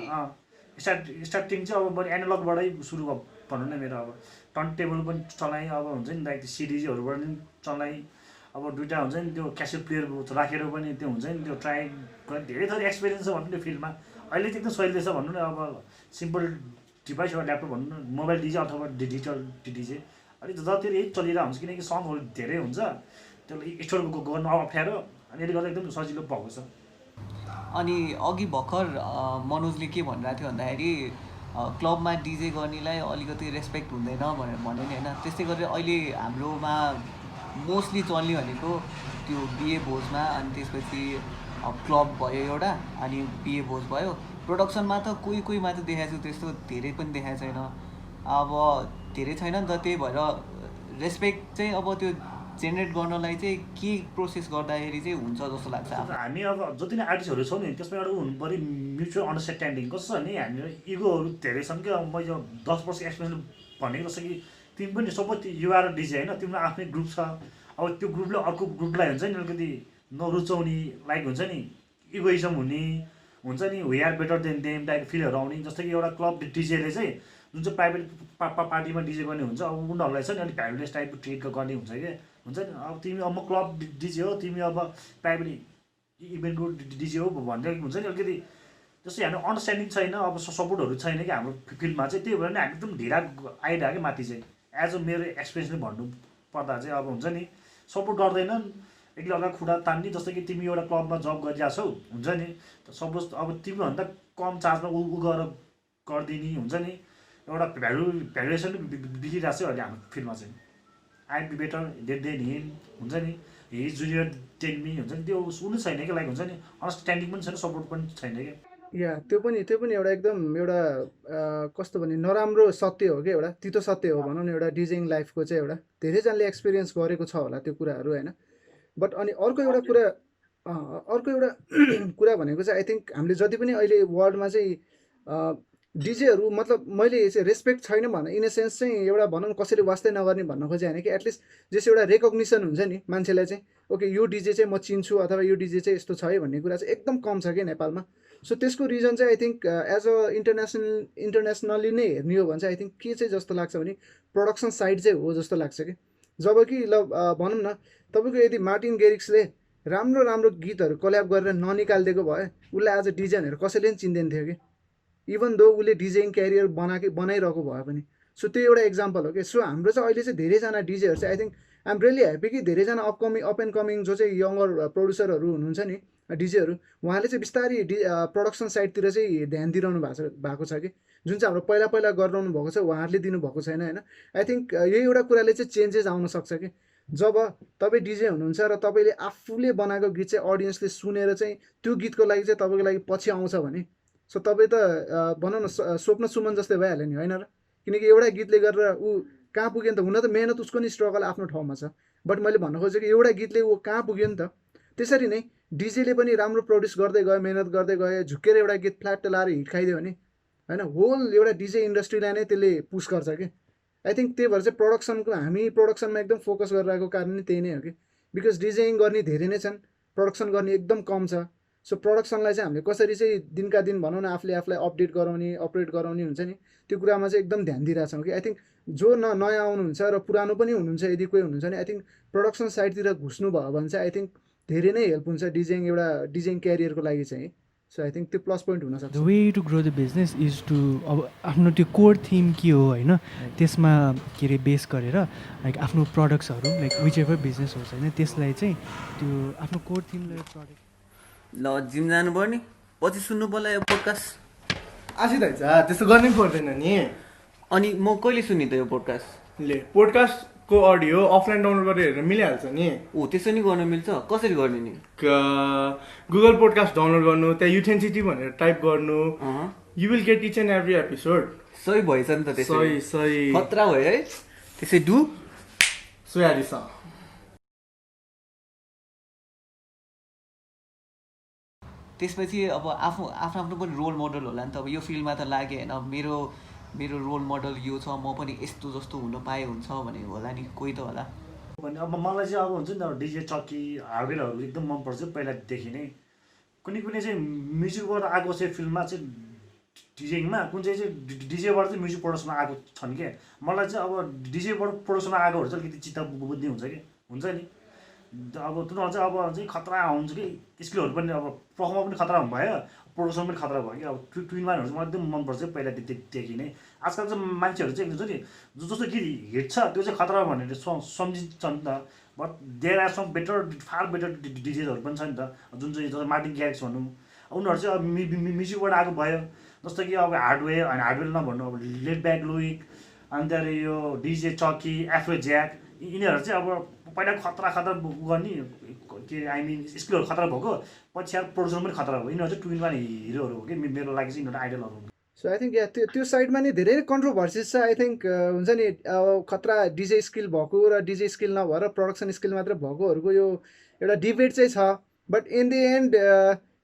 B: स्टार्टिङ चाहिँ अब बरु एनालगबाटै सुरु भनौँ न। मेरो अब टर्न टेबल पनि चलाएँ, अब हुन्छ नि लाइक सिडिजीहरूबाट पनि चलाएँ, अब दुइटा हुन्छ नि त्यो क्यासेट प्लेयर राखेर पनि त्यो हुन्छ नि त्यो ट्राई गरेँ। धेरै थोरै एक्सपिरियन्स छ भनौँ त्यो फिल्डमा। अहिले चाहिँ एकदम सजिलो छ भनौँ न। अब सिम्पल डिभाइस वा ल्यापटप भनौँ न, मोबाइल डिजे अथवा डिजिटल डिजे अलिक जतिखेर यही चलिरहेको हुन्छ, किनकि सङहरू धेरै हुन्छ त्यसलाई स्टोर गर्नु अप्ठ्यारो। अनि यसले गर्दा एकदम सजिलो भएको छ।
C: अनि अघि भर्खर मनोजले के भनिरहेको थियो भन्दाखेरि क्लबमा डिजे गर्नेलाई अलिकति रेस्पेक्ट हुँदैन भनेर भन्यो नि होइन। त्यस्तै गरेर अहिले हाम्रोमा मोस्टली चल्ने भनेको त्यो बिहे भोजमा अनि त्यसपछि क्लब भयो एउटा अनि बिहे भोज भयो। प्रोडक्सनमा त कोही कोही मात्र देखाएको छु, त्यस्तो धेरै पनि देखाएको छैन। अब धेरै छैन नि त, त्यही भएर रेस्पेक्ट चाहिँ अब त्यो जेनेरेट गर्नलाई चाहिँ के प्रोसेस गर्दाखेरि चाहिँ हुन्छ जस्तो लाग्छ आफूलाई।
B: हामी अब जति नै आर्टिस्टहरू छौँ नि त्यसमा एउटा हुनु पऱ्यो म्युचुअल अन्डरस्ट्यान्डिङ। कस्तो छ भने हामी इगोहरू धेरै छन् क्या। अब मैले 10 वर्ष एक्सपिरियन्स भनेको जस्तो कि तिमी पनि सपोज युआर डिजे होइन, तिम्रो आफ्नै ग्रुप छ, अब त्यो ग्रुपले अर्को ग्रुपलाई हुन्छ नि अलिकति नरुचाउने लाइक हुन्छ नि इगोइजम हुने हुन्छ नि, we are better than them type फिलहरू आउने। जस्तो कि एउटा क्लब डिजेले चाहिँ जुन चाहिँ प्राइभेट पार्टीमा डिजे गर्ने हुन्छ, अब उनीहरूलाई चाहिँ अलिक भ्यालुलेस टाइपको ट्रिट गर्ने हुन्छ क्या। हुन्छ नि अब तिमी अब म क्लब डिजे हो, तिमी अब प्राइभेट इभेन्टको डिजे हो भन्दै हुन्छ नि अलिकति जस्तै हाम्रो अन्डरस्ट्यान्डिङ छैन, अब सपोर्टहरू छैन कि हाम्रो फिल्डमा चाहिँ। त्यही भएर नि हामी एकदम ढिला आइरहेको कि माथि चाहिँ एज अ मेरो एक्सपिरियन्सले भन्नु पर्दा चाहिँ अब हुन्छ नि सपोर्ट गर्दैनन्, एकले अर्का खुट्टा तान्ने। जस्तो कि तिमी एउटा क्लबमा जब गरिरहेको छौ हुन्छ नि, सपोज अब तिमीभन्दा कम चार्जमा उ गरेर गरिदिने हुन्छ नि, एउटा भ्यालुएसन देखिरहेको छ अहिले हाम्रो फिल्डमा चाहिँ। I be better than him हुन्छ नि, हि जुनियर टेन मी हुन्छ नि, त्यो उनी छैन क्या लाइक हुन्छ नि अन्डरस्ट्यान्डिङ पनि छैन, सपोर्ट पनि छैन क्या।
A: या त्यो पनि एउटा एकदम एउटा कस्तो भने नराम्रो सत्य हो कि एउटा तितो सत्य हो भनौँ न एउटा डिजेइङ लाइफको चाहिँ। एउटा धेरैजनाले एक्सपिरियन्स गरेको छ होला त्यो कुराहरू होइन। बट अनि अर्को एउटा कुरा कुरा भनेको चाहिँ आई थिङ्क हामीले जति पनि अहिले वर्ल्डमा चाहिँ डिजेहरू मतलब मैले चाहिँ रेस्पेक्ट छैन भन्न इन अ सेन्स चाहिँ एउटा भनौँ न कसैले वास्तै नगर्ने भन्न खोजेँ होइन कि एटलिस्ट जस एउटा रेकग्निसन हुन्छ नि मान्छेलाई चाहिँ ओके यो डिजे चाहिँ म चिन्छु अथवा यो डिजे चाहिँ यस्तो छ है भन्ने कुरा चाहिँ एकदम कम छ कि नेपालमा। सो त्यसको रिजन चाहिँ I think as a internationally नै हेर्ने हो भने चाहिँ आई थिङ्क के चाहिँ जस्तो लाग्छ भने प्रोडक्सन साइड चाहिँ हो जस्तो लाग्छ कि। जब कि ल भनौँ न तपाईँको यदि मार्टिन गेरिक्सले राम्रो राम्रो गीतहरू कोल्याब गरेर ननिकालिदिएको भए उसलाई आज डिजे भनेर कसैले पनि चिन्दैन थियो कि, इभन दो उसले डिजेइङ क्यारियर बनाइरहेको भए पनि। सो त्यो एउटा इक्जाम्पल हो कि। सो हाम्रो चाहिँ अहिले चाहिँ धेरैजना डिजेहरू चाहिँ I think I am really happy कि धेरैजना अप एन्ड कमिङ जो चाहिँ यङ्गर प्रोड्युसरहरू हुनुहुन्छ नि डिजेहरू, उहाँले चाहिँ बिस्तारै प्रोडक्सन साइडतिर चाहिँ ध्यान दिइरहनु भएको छ कि, जुन चाहिँ हाम्रो पहिला गरिरहनु भएको छ उहाँहरूले दिनुभएको छैन होइन। आई थिङ्क यही एउटा कुराले चाहिँ चेन्जेस आउन सक्छ कि जब तपाईँ डिजे हुनुहुन्छ र तपाईँले आफूले बनाएको गीत चाहिँ अडियन्सले सुनेर चाहिँ त्यो गीतको लागि चाहिँ तपाईँको लागि पछि आउँछ भने सो तपाईँ त भनौँ न स्वप्न सुमन जस्तै भइहाल्यो नि होइन र। किनकि एउटा गीतले गरेर ऊ कहाँ पुग्यो नि त, हुन त मेहनत उसको नि स्ट्रगल आफ्नो ठाउँमा छ, बट मैले भन्न खोजेको एउटा गीतले ऊ कहाँ पुग्यो नि त। त्यसरी नै डिजेले पनि राम्रो प्रड्युस गर्दै गयो, मेहनत गर्दै गयो, झुक्केर एउटा गीत फ्ल्याट लाएर हिट खाइदियो भने होइन होल एउटा डिजे इन्डस्ट्रीलाई नै त्यसले पुस गर्छ कि। आई थिङ्क त्यही भएर चाहिँ हामी प्रोडक्सनमा एकदम फोकस गरिरहेको कारण नै त्यही नै हो कि, बिकज डिजेइङ गर्ने धेरै नै छन्, प्रोडक्सन गर्ने एकदम कम छ। सो प्रोडक्सनलाई चाहिँ हामीले कसरी चाहिँ दिनका दिन भनौँ न आफूलाई अपडेट गराउने अपरेट गराउने हुन्छ नि त्यो कुरामा चाहिँ एकदम ध्यान दिइरहेछौँ कि। आई थिङ्क जो नयाँ आउनुहुन्छ र पुरानो पनि हुनुहुन्छ यदि कोही हुनुहुन्छ भने आई थिङ्क प्रोडक्सन साइडतिर घुस्नु भयो भने चाहिँ आई थिङ्क धेरै नै हेल्प हुन्छ डिजेइङ क्यारियरको लागि चाहिँ। सो आई थिङ्क त्यो प्लस पोइन्ट हुनसक्छ।
D: The way to grow the business is to अब आफ्नो त्यो कोर थिम के हो होइन त्यसमा के अरे बेस गरेर लाइक आफ्नो प्रडक्ट्सहरू लाइक विच एभर बिजनेस होस् होइन त्यसलाई चाहिँ त्यो आफ्नो कोर थिमलाई प्रडक्ट
C: ल जिम जानु पर्ने पछि सुन्नु पर्ला यो पोडकास्ट।
E: आशिष दाइ त्यस्तो गर्नै पर्दैन नि।
C: अनि म कहिले सुन्ने त यो पोडकास्ट?
E: ले पोडकास्टको अडियो अफलाइन डाउनलोड गरेर हेरेर मिलिहाल्छ नि।
C: ओ त्यसो नि गर्न मिल्छ? कसरी गर्ने नि?
E: गुगल पोडकास्ट डाउनलोड गर्नु, त्यहाँ युथेन्सिटी भनेर टाइप गर्नु, you will get each and every episode.
C: सही भएछ नि त त्यसो?
E: सही
C: खतरा भयो है त्यसै डु
E: सोयारिस।
C: त्यसपछि अब आफ्नो पनि रोल मोडल होला नि त। अब यो फिल्डमा त लाग्यो होइन मेरो रोल मोडल यो छ, म पनि यस्तो जस्तो हुन पाए हुन्छ भने होला नि कोही त होला।
B: भने अब मलाई चाहिँ अब हुन्छ नि त डिजे चक्की हार्डवेयरहरू एकदम मनपर्छ पहिलादेखि नै। कुनै चाहिँ म्युजिकबाट आएको चाहिँ फिल्ममा चाहिँ डिजेङमा कुन चाहिँ डिजेबाट चाहिँ म्युजिक प्रोडक्सनमा आएको छन् क्या। मलाई चाहिँ अब डिजेबाट प्रोडक्सनमा आएकोहरू चाहिँ अलिकति चित्त बुझ्ने हुन्छ कि हुन्छ नि। अब तिनीहरू चाहिँ अब चाहिँ खतरा हुन्छ कि स्किलहरू पनि अब पर्फर्म पनि खतरा भयो, प्रोडक्सन पनि खतरा भयो कि। अब ट्विन वानहरू चाहिँ मलाई एकदम मनपर्छ पहिलादेखि नै। आजकल चाहिँ मान्छेहरू चाहिँ हुन्छ नि जस्तो गीत हिट छ त्यो चाहिँ खतरा भनेर सम्झिन्छ नि त। But there are some far better डिजेसहरू पनि छ नि त, जुन चाहिँ जस्तो मार्टिन ग्यारिक्स भनौँ, उनीहरू चाहिँ अब म्युजिकबाट आएको भयो। जस्तो कि अब हार्डवेयर होइन, हार्डवेयर नभन्नु, अब लेड ब्याक लुइक, अनि त्यहाँदेखि यो डिजे चकी, एफ्रो ज्याक, यिनीहरू चाहिँ अब पहिला खतरा गर्ने के आई मिन स्किलहरू खतरा भएको, पछि अब प्रड्युसर पनि खतरा भयो। यिनीहरू चाहिँ टु इन वान हिरोहरू हो कि मेरो लागि चाहिँ यिनीहरू आइडलहरू हो।
A: सो आई थिङ्क त्यो साइडमा नि धेरै कन्ट्रोभर्सिज छ। आई थिङ्क हुन्छ नि खतरा डिजे स्किल भएको र डिजे स्किल नभएर प्रडक्सन स्किल मात्र भएकोहरूको यो एउटा डिबेट चाहिँ छ। But in the and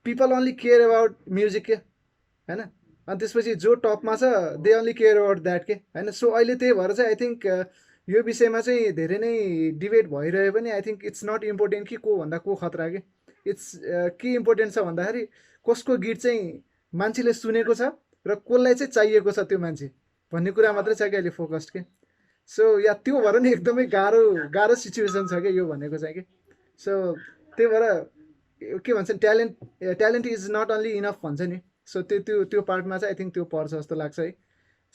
A: people only care about music के होइन, अनि त्यसपछि जो टपमा छ they only care about that के होइन। सो अहिले त्यही भएर चाहिँ आई थिङ्क यो विषयमा चाहिँ धेरै नै डिबेट भइरह्यो पनि I think it's not important कि को भन्दा को खतरा के। इट्स के इम्पोर्टेन्ट छ भन्दाखेरि कसको गीत चाहिँ मान्छेले सुनेको छ र कसलाई चाहिँ चाहिएको छ त्यो मान्छे भन्ने कुरा मात्रै छ कि अहिले फोकस्ड के। सो या त्यो भएर नि एकदमै गाह्रो सिचुएसन छ क्या यो भनेको चाहिँ कि। सो त्यही भएर के भन्छ talent is not only enough भन्छ नि। सो त्यो पार्टमा चाहिँ आई थिङ्क त्यो पर्छ जस्तो लाग्छ है।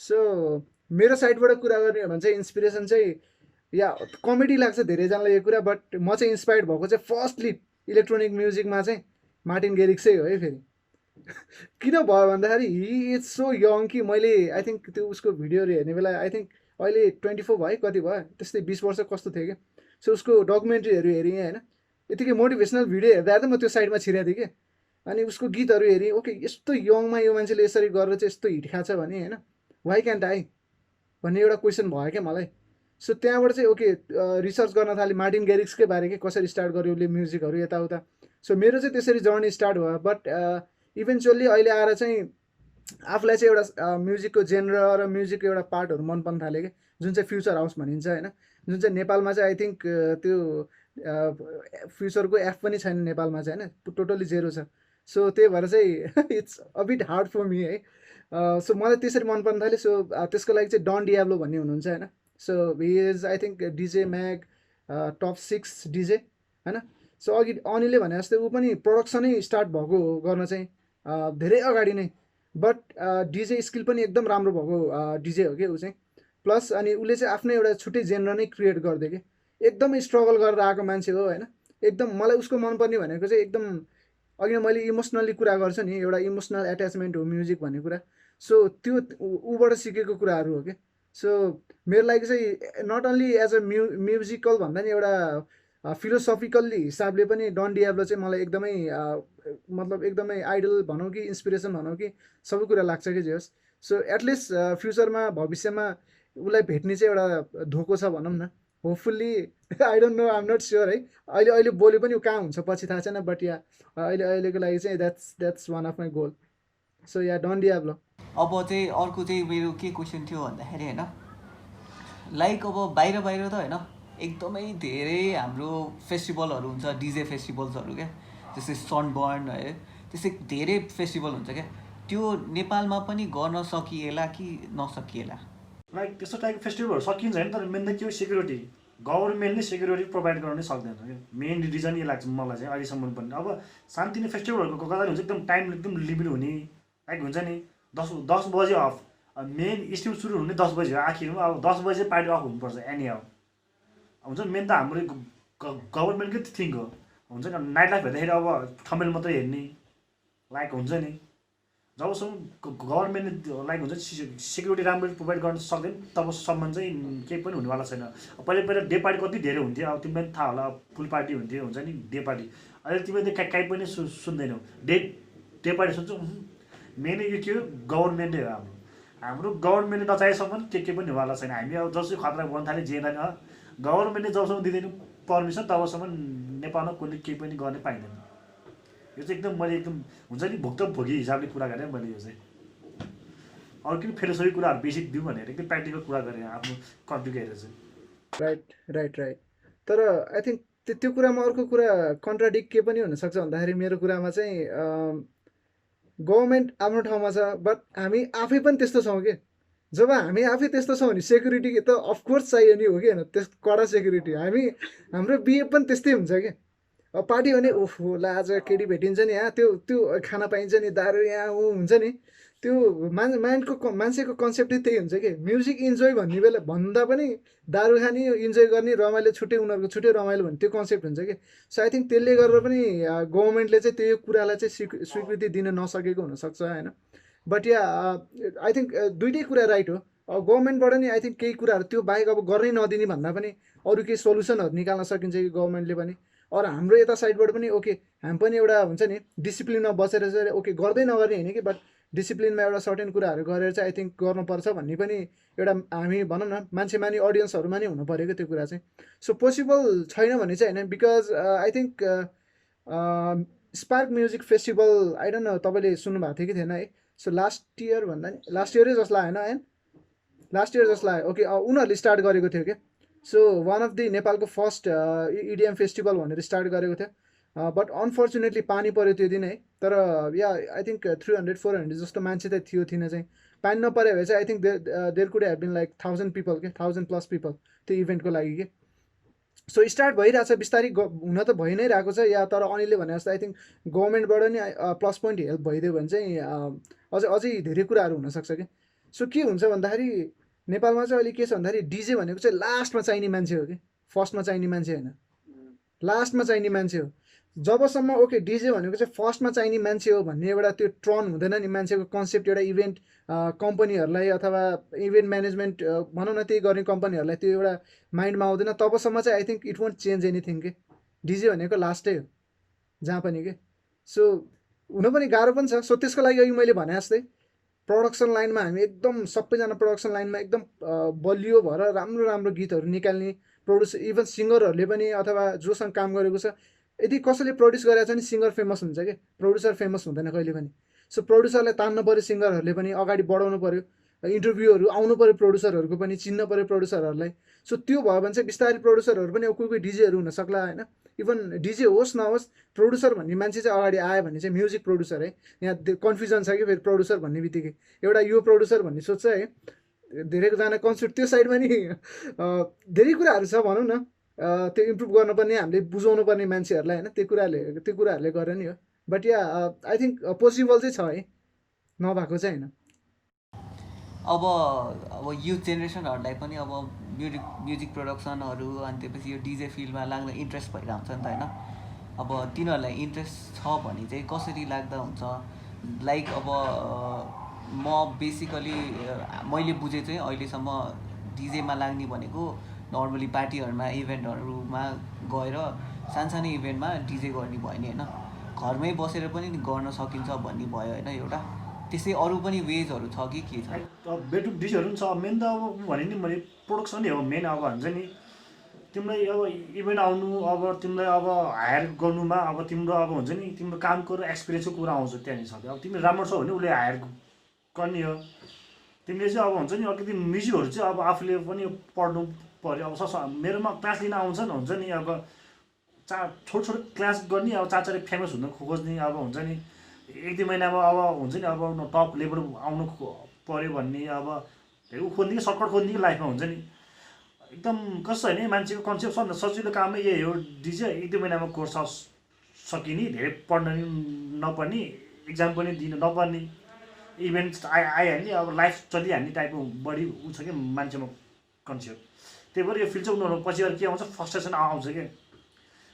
A: सो मेरो साइडबाट कुरा गर्ने हो भने चाहिँ इन्सपिरेसन चाहिँ या कमेडी लाग्छ धेरैजनालाई यो कुरा, बट म चाहिँ इन्सपायर्ड भएको चाहिँ फर्स्टली इलेक्ट्रोनिक म्युजिकमा चाहिँ मार्टिन गेरिक्स हो है। फेरि किन भयो भन्दाखेरि हि इज सो यङ कि मैले आई थिङ्क त्यो उसको भिडियोहरू हेर्ने बेला आई थिङ्क अहिले 24 भयो कति भयो त्यस्तै 20 वर्ष कस्तो थियो कि। सो उसको डकुमेन्ट्रीहरू हेरेँ होइन, यतिकै मोटिभेसनल भिडियो हेर्दा हेर्दा म त्यो साइडमा छिराएको थिएँ कि। अनि उसको गीतहरू हेरेँ, ओके यस्तो यङमा यो मान्छेले यसरी गरेर चाहिँ यस्तो हिट खान्छ भने होइन, वाइ क्यान्ट आई भन्ने एउटा क्वेसन भयो क्या मलाई। सो त्यहाँबाट चाहिँ ओके रिसर्च गर्न थालेँ मार्टिन गेरिक्सकै बारे के, कसरी स्टार्ट गर्यो उसले म्युजिकहरू यताउता। सो मेरो चाहिँ त्यसरी जर्नी स्टार्ट भयो। बट इभेन्चुअली अहिले आएर चाहिँ आफूलाई चाहिँ एउटा म्युजिकको जेनर र म्युजिकको एउटा पार्टहरू मन पर्न थाल्यो कि, जुन चाहिँ फ्युचर हाउस भनिन्छ होइन, जुन चाहिँ नेपालमा चाहिँ आई थिङ्क त्यो फ्युचरको एफ पनि छैन नेपालमा चाहिँ होइन, टोटली जेरो छ। सो त्यही भएर चाहिँ it's a bit hard for me है। सो मलाई त्यसरी मन पर्न थाल्यो। सो त्यसको लागि चाहिँ डन डियाब्लो भन्ने हुनुहुन्छ होइन। So he is I think DJ Mag top 6 DJ होइन। सो अघि अनिलले भने जस्तै ऊ पनि प्रडक्सनै स्टार्ट भएको हो गर्न चाहिँ धेरै अगाडि नै, बट डिजे स्किल पनि एकदम राम्रो भएको डिजे हो कि ऊ चाहिँ। प्लस अनि उसले चाहिँ आफ्नै एउटा छुट्टै जेनर नै क्रिएट गरिदियो कि, एकदमै स्ट्रगल गरेर आएको मान्छे हो होइन। एकदम मलाई उसको मनपर्ने भनेको चाहिँ एकदम अघि मैले इमोसनली कुरा गर्छु नि, एउटा इमोसनल एट्याचमेन्ट हो म्युजिक भन्ने कुरा। सो त्यो ऊबाट सिकेको कुराहरू हो कि। सो मेरो लागि चाहिँ not only as a musical भन्दा नि एउटा फिलोसफिकल्ली हिसाबले पनि डन डियाब्लो चाहिँ मलाई एकदमै मतलब एकदमै आइडल भनौँ कि इन्सपिरेसन भनौँ कि सबै कुरा लाग्छ कि जे होस्। सो एटलिस्ट फ्युचरमा भविष्यमा उसलाई भेट्ने चाहिँ एउटा धोको छ भनौँ न, hopefully. I don't know, I am not sure है। अहिले बोल्यो पनि ऊ कहाँ हुन्छ पछि थाहा छैन, बट या अहिलेको लागि चाहिँ that's one of my goal. So yeah done Diablo.
C: अब चाहिँ अर्को चाहिँ मेरो के क्वेसन थियो भन्दाखेरि होइन, लाइक अब बाहिर त होइन एकदमै धेरै हाम्रो फेस्टिभलहरू हुन्छ, डिजे फेस्टिभल्सहरू क्या, जस्तै सनबर्न है, त्यस्तै धेरै फेस्टिभल हुन्छ क्या। त्यो नेपालमा पनि गर्न सकिएला कि नसकिएला?
B: लाइक त्यस्तो टाइपको फेस्टिभलहरू सकिन्छ होइन, तर मेन त के हो सिक्युरिटी। गभर्मेन्टले सेक्युरिटी प्रोभाइड गराउनै सक्दैन क्या। मेन रिजन यो लाग्छ मलाई चाहिँ अहिलेसम्म पनि। अब सानोतिनो फेस्टिभलहरूको गर्दा हुन्छ एकदम टाइम एकदम लिमिट हुने, लाइक हुन्छ नि 10 बजे अफ, मेन स्टिल सुरु हुने 10 बजी हो, आखिरमा अब 10 बजे पार्टी अफ हुनुपर्छ एनी हाउ। हुन्छ मेन त हाम्रो गभर्मेन्टकै थिङ हो। हुन्छ नि नाइट लाइफ हेर्दाखेरि अब ठमेल मात्रै हेर्ने लाइक हुन्छ नि, जबसम्म गभर्मेन्टले लाइक हुन्छ सेक्युरिटी राम्ररी प्रोभाइड गर्न सक्दैन तबसम्म चाहिँ केही पनि हुनेवाला छैन। पहिला डे पार्टी कति धेरै हुन्थ्यो, अब तिमीलाई थाहा होला, फुल पार्टी हुन्थ्यो हुन्छ नि डे पार्टी। अहिले तिमीले काहीँ पनि सुन्दैनौ, डे पार्टी सुन्छौ। मेन यो के हो, गभर्मेन्टै हो हाम्रो गभर्मेन्टले नचाहेसम्म के पनि हुनेवाला छैन। हामी अब जसरी खतरा गर्न थाल्यो जेएन गभर्मेन्टले जबसम्म दिँदैन पर्मिसन तबसम्म नेपालमा कसले केही पनि गर्न पाइँदैन। यो चाहिँ एकदम मैले एकदम हुन्छ नि भोगी हिसाबले कुरा गरेँ मैले। यो चाहिँ अरू किन फिलोसफी कुराहरू बेसी दिउँ भनेर एकदम प्र्याक्टिकल कुरा गरेँ आफ्नो कन्ट्रीको हेरेर चाहिँ।
A: राइट। तर आई थिङ्क त्यो कुरामा अर्को कुरा कन्ट्राडिक्ट के पनि हुनसक्छ भन्दाखेरि मेरो कुरामा चाहिँ गभर्मेन्ट आफ्नो ठाउँमा छ, बट हामी आफै पनि त्यस्तो छौँ कि। जब हामी आफै त्यस्तो छौँ भने सेक्युरिटी त अफकोर्स चाहियो नि, हो कि होइन, त्यस कडा सेक्युरिटी। हाम्रो बिहे पनि त्यस्तै हुन्छ कि। अब पार्टी भने ओहो ला आज केटी भेटिन्छ नि यहाँ, त्यो खाना पाइन्छ नि, दारू यहाँ ऊ हुन्छ नि, त्यो मान्छेको कन्सेप्टै त्यही हुन्छ कि म्युजिक इन्जोय भन्ने बेला भन्दा पनि दारु खाने इन्जोय गर्ने रमाइलो छुट्टै उनीहरूको छुट्टै रमाइलो भन्ने त्यो कन्सेप्ट हुन्छ कि सो आई थिङ्क त्यसले गर्दा पनि गभर्मेन्टले चाहिँ त्यो कुरालाई चाहिँ स्वीकृति दिन नसकेको हुनसक्छ होइन बट या आई थिङ्क दुइटै कुरा राइट हो गभर्मेन्टबाट नि आई थिङ्क केही कुराहरू त्यो बाहेक अब गर्नै नदिने भन्दा पनि अरू केही सोल्युसनहरू निकाल्न सकिन्छ कि गभर्मेन्टले पनि अरू हाम्रो यता साइडबाट पनि ओके हामी पनि एउटा हुन्छ नि डिसिप्लिनमा बसेर चाहिँ ओके गर्दै नगर्ने होइन कि बट डिसिप्लिनमा एउटा सर्टेन कुराहरू गरेर चाहिँ आई थिङ्क गर्नुपर्छ भन्ने पनि एउटा हामी भनौँ न मान्छेमा नि अडियन्सहरूमा नि हुनु पऱ्यो क्या त्यो कुरा चाहिँ सो पोसिबल छैन भने चाहिँ होइन because I think spark music festival I don't no तपाईँले सुन्नुभएको थियो कि थिएन है सो लास्ट इयर भन्दा नि लास्ट इयरै जस्तो लाग्यो होइन लास्ट इयर जस्तो लाग्यो ओके उनीहरूले स्टार्ट गरेको थियो क्या सो वान अफ दि नेपालको फर्स्ट इडिएम फेस्टिभल भनेर स्टार्ट गरेको थियो बट अनफर्चुनेटली पानी पऱ्यो त्यो दिन है तर या आई थिङ्क 300-400 जस्तो मान्छे त थियो थिएन चाहिँ पानी नपऱ्यो भए चाहिँ I think there could have been like 1000 people के 1000+ पिपल त्यो इभेन्टको लागि के सो स्टार्ट भइरहेछ बिस्तारै हुन त भइ नै रहेको छ या तर अनिलले भने जस्तो आई थिङ्क गभर्मेन्टबाट नि प्लस पोइन्ट हेल्प भइदियो भने चाहिँ अझै धेरै कुराहरू हुनसक्छ कि सो के हुन्छ भन्दाखेरि नेपालमा चाहिँ अहिले के छ भन्दाखेरि डिजे भनेको चाहिँ लास्टमा चाहिने मान्छे हो कि फर्स्टमा चाहिने मान्छे होइन लास्टमा चाहिने मान्छे हो जबसम्म ओके डिजे भनेको चाहिँ फर्स्टमा चाहिने मान्छे हो भन्ने एउटा त्यो ट्रन हुँदैन नि मान्छेको कन्सेप्ट एउटा इभेन्ट कम्पनीहरूलाई अथवा इभेन्ट म्यानेजमेन्ट भनौँ न त्यही गर्ने कम्पनीहरूलाई त्यो एउटा माइन्डमा आउँदैन तबसम्म चाहिँ I think it won't change anything के डिजे भनेको लास्टै हो जहाँ पनि के सो हुन पनि गाह्रो पनि छ सो त्यसको लागि अघि मैले भने जस्तै प्रडक्सन लाइनमा हामी एकदम सबैजना प्रडक्सन लाइनमा एकदम बलियो भएर राम्रो राम्रो गीतहरू निकाल्ने प्रड्युसर इभन सिङ्गरहरूले पनि अथवा जोसँग काम गरेको छ यदि कसैले प्रड्युस गरेको छ भने सिङ्गर फेमस हुन्छ क्या प्रड्युसर फेमस हुँदैन कहिले पनि सो प्रड्युसरलाई तान्नु पऱ्यो सिङ्गरहरूले पनि अगाडि बढाउनु पऱ्यो इन्टरभ्यूहरू आउनु पऱ्यो प्रड्युसरहरूको पनि चिन्न पऱ्यो प्रड्युसरहरूलाई सो त्यो भयो भने चाहिँ बिस्तारै प्रड्युसरहरू पनि कोही कोही डिजेहरू हुनसक्ला होइन इभन डिजे होस् नहोस् प्रड्युसर भन्ने मान्छे चाहिँ अगाडि आयो भने चाहिँ म्युजिक प्रड्युसर है यहाँ कन्फ्युजन छ कि फेरि प्रड्युसर भन्ने बित्तिकै एउटा यो प्रड्युसर भन्ने सोच्छ है धेरैजना कन्सेप्ट त्यो साइडमा नि धेरै कुराहरू छ भनौँ न त्यो इम्प्रुभ गर्नुपर्ने हामीले बुझाउनु पर्ने मान्छेहरूलाई होइन त्यो कुराहरूले गरेर नि हो but yeah I think possible चाहिँ छ है नभएको चाहिँ होइन
C: अब युथ जेनेरेसनहरूलाई पनि अब म्युजिक प्रडक्सनहरू अनि त्यसपछि यो डिजे फिल्डमा लाग्न इन्ट्रेस्ट भइरहेको हुन्छ नि त होइन अब तिनीहरूलाई इन्ट्रेस्ट छ भने चाहिँ कसरी लाग्दा हुन्छ लाइक अब म बेसिकली मैले बुझेँ चाहिँ अहिलेसम्म डिजेमा लाग्ने भनेको नर्मली पार्टीहरूमा इभेन्टहरूमा गएर सानसानो इभेन्टमा डिजे गर्ने भयो नि होइन घरमै बसेर पनि गर्न सकिन्छ भन्ने भयो होइन एउटा त्यसै अरू पनि वेजहरू छ कि के छ
B: बेडरुम डिसेहरू पनि छ मेन त अब भने नि मैले प्रोडक्सन नै हो मेन अब हुन्छ नि तिमीलाई अब इभेन्ट आउनु अब तिमीलाई अब हायर गर्नुमा अब तिम्रो अब हुन्छ नि तिम्रो कामको र एक्सपिरियन्सको कुरा आउँछ त्यहाँनिर सबै अब तिमी राम्रो छ भने उसले हायर गर्ने हो तिमीले चाहिँ अब हुन्छ नि अलिकति म्युजिकहरू चाहिँ अब आफूले पनि पढ्नु पऱ्यो अब मेरोमा क्लास लिन आउँछन् हुन्छ नि अब छोटो क्लास गर्ने अब चारचारे फेमस हुन खोज्ने अब हुन्छ नि 1-2 महिनामा अब हुन्छ नि अब टप लेभल आउनु पऱ्यो भन्ने अब ऊ खोज्ने कि सर्टकट खोज्ने कि लाइफमा हुन्छ नि एकदम कस्तो होइन मान्छेको कन्सेप्ट छ नि सजिलो कामै यही हो डिजे 1-2 महिनामा कोर्स सकिने धेरै पढ्न नपर्ने इक्जाम पनि दिन नपर्ने इभेन्ट आइहाल्ने अब लाइफ चलिहाल्ने टाइपको बढी ऊ छ कि मान्छेमा कन्सेप्ट त्यही भएर यो फिल्ड चाहिँ उनीहरू पछि गएर के आउँछ फ्रस्ट्रेसन आउँछ क्या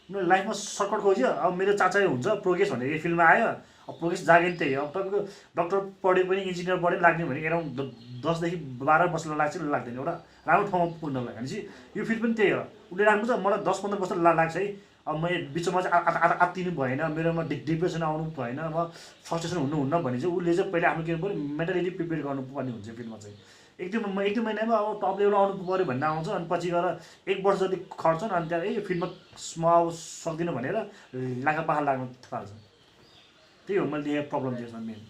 B: उनीहरू लाइफमा सर्टकट खोज्यो अब मेरो चाचा हुन्छ प्रोग्रेस भनेर यो फिल्डमा आयो अब प्रोग्रेस जागे नि त्यही हो अब तपाईँको डक्टर पढ्यो पनि इन्जिनियर पढ्यो लाग्ने भने एराउन्ड 10 देखि 12 वर्ष लाग्छ लाग्दैन एउटा राम्रो ठाउँमा पुग्नलाई भनेपछि यो फिल्ड पनि त्यही हो उसले राम्रो छ मलाई 10-15 वर्ष लाग्छ है अब मैले बिचमा चाहिँ आत्तिनु भएन मेरोमा डिप्रेसन आउनु भएन म फ्रस्ट्रेसन हुन्न भने चाहिँ उसले चाहिँ पहिला आफ्नो के गर्नु पऱ्यो मेन्टली प्रिपेयर गर्नुपर्ने हुन्छ फिल्डमा चाहिँ 1-2 महिनामा अब टप लेभल आउनु पऱ्यो भन्ने आउँछ अनि पछि गएर 1 वर्ष जति खर्छन् अनि त्यहाँ यो फिल्डमा म अब सक्दिनँ भनेर लाखा लाग्न थाल्छ त्यही हो मैले देखेको प्रब्लम त्यसमा मेन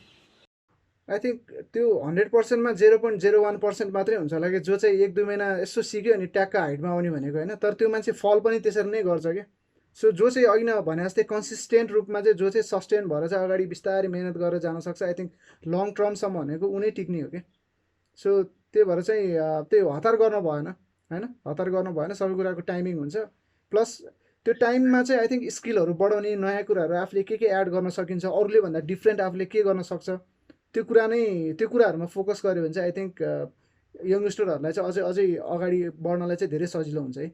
A: आई थिङ्क त्यो 100%मा 0.01% मात्रै हुन्छ होला कि जो चाहिँ 1-2 महिना यसो सिक्यो अनि ट्याक्क हाइटमा आउने भनेको होइन तर त्यो मान्छे फल पनि त्यसरी नै गर्छ क्या सो जो चाहिँ अघि न भने जस्तै कन्सिस्टेन्ट रूपमा चाहिँ जो चाहिँ सस्टेन भएर चाहिँ अगाडि बिस्तारै मिहिनेत गरेर जान सक्छ आई थिङ्क लङ टर्मसम्म भनेको उनी टिक्ने हो कि सो त्यही भएर चाहिँ त्यही हतार गर्न भएन होइन हतार गर्नु भएन सबै कुराको टाइमिङ हुन्छ प्लस त्यो टाइममा चाहिँ आई थिङ्क स्किलहरू बढाउने नयाँ कुराहरू आफूले के एड गर्न सकिन्छ अरूले भन्दा डिफ्रेन्ट आफूले के गर्न सक्छ त्यो कुराहरूमा फोकस गऱ्यो भने चाहिँ आई थिङ्क यङ्गस्टरहरूलाई चाहिँ अझै अगाडि बढ्नलाई चाहिँ धेरै सजिलो हुन्छ है।